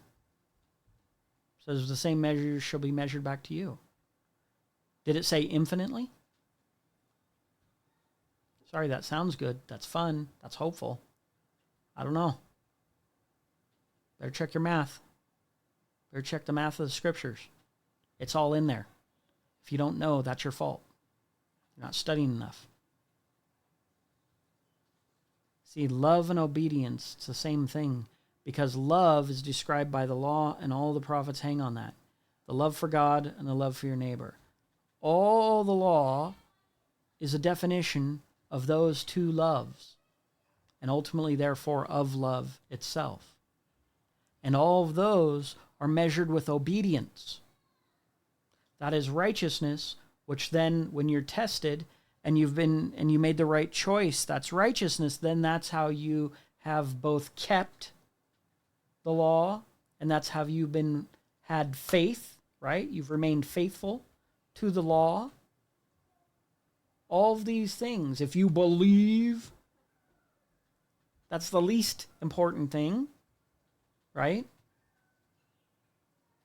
It says the same measure shall be measured back to you. Did it say infinitely? Sorry, that sounds good. That's fun. That's hopeful. I don't know. Better check your math. Or check the math of the scriptures. It's all in there. If you don't know, that's your fault. You're not studying enough. See, love and obedience, it's the same thing. Because love is described by the law, and all the prophets hang on that. The love for God and the love for your neighbor. All the law is a definition of those two loves, and ultimately, therefore, of love itself. And all of those are measured with obedience. That is righteousness, which then, when you're tested and you made the right choice, that's righteousness. Then that's how you have both kept the law, and that's how you've had faith, right? You've remained faithful to the law. All of these things, if you believe, that's the least important thing, right?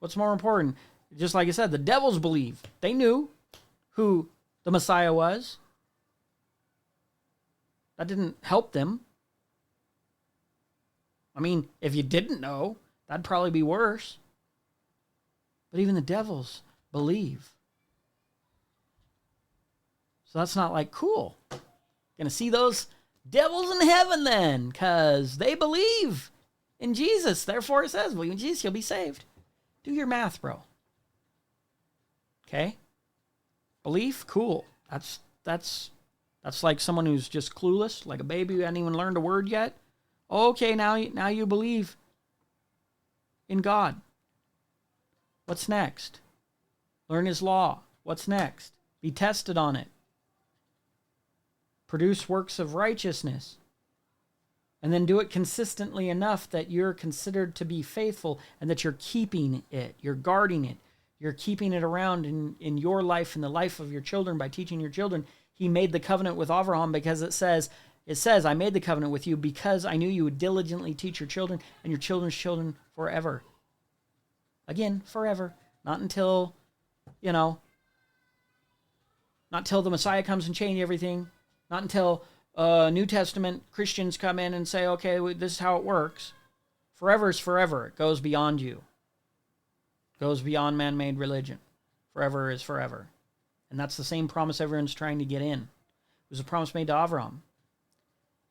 What's more important? Just like I said, the devils believe. They knew who the Messiah was. That didn't help them. I mean, if you didn't know, that'd probably be worse. But even the devils believe. So that's not like, cool. Gonna see those devils in heaven then, because they believe in Jesus. Therefore it says, believe in Jesus, you'll be saved. Do your math, bro. Okay? Belief, cool. That's like someone who's just clueless, like a baby who hadn't even learned a word yet. Okay, now you believe in God. What's next? Learn his law. What's next? Be tested on it. Produce works of righteousness. And then do it consistently enough that you're considered to be faithful and that you're keeping it. You're guarding it. You're keeping it around in your life and the life of your children by teaching your children. He made the covenant with Abraham because it says, I made the covenant with you because I knew you would diligently teach your children and your children's children forever. Again, forever. Not until, not until the Messiah comes and change everything. Not until New Testament Christians come in and say, okay, this is how it works. Forever is forever. It goes beyond you. It goes beyond man-made religion. Forever is forever. And that's the same promise everyone's trying to get in. It was a promise made to Abraham.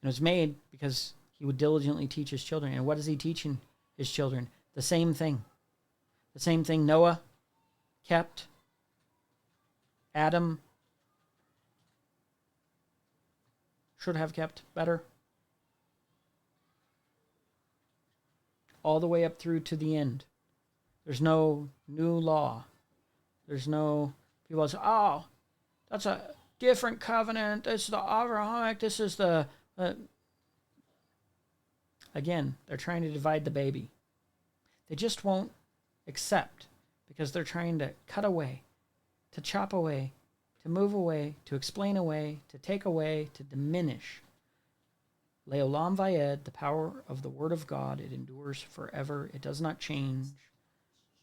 And it was made because he would diligently teach his children. And what is he teaching his children? The same thing. The same thing Noah kept. Adam should have kept better. All the way up through to the end. There's no new law. There's no... People say, oh, that's a different covenant. This is the Abrahamic. This is the... Again, they're trying to divide the baby. They just won't accept because they're trying to cut away, to chop away, to move away, to explain away, to take away, to diminish. Leolam Vayed, the power of the word of God, it endures forever. It does not change.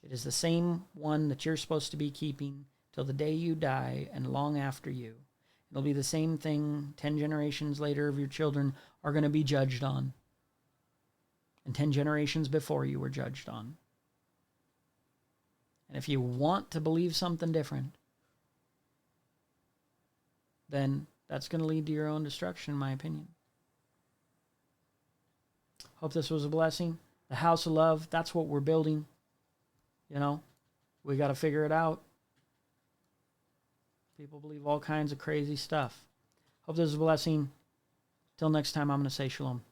It is the same one that you're supposed to be keeping till the day you die and long after you. It'll be the same thing 10 generations later of your children are going to be judged on. And 10 generations before you were judged on. And if you want to believe something different, then that's going to lead to your own destruction, in my opinion. Hope this was a blessing. The house of love, that's what we're building. We got to figure it out. People believe all kinds of crazy stuff. Hope this is a blessing. Till next time, I'm going to say shalom.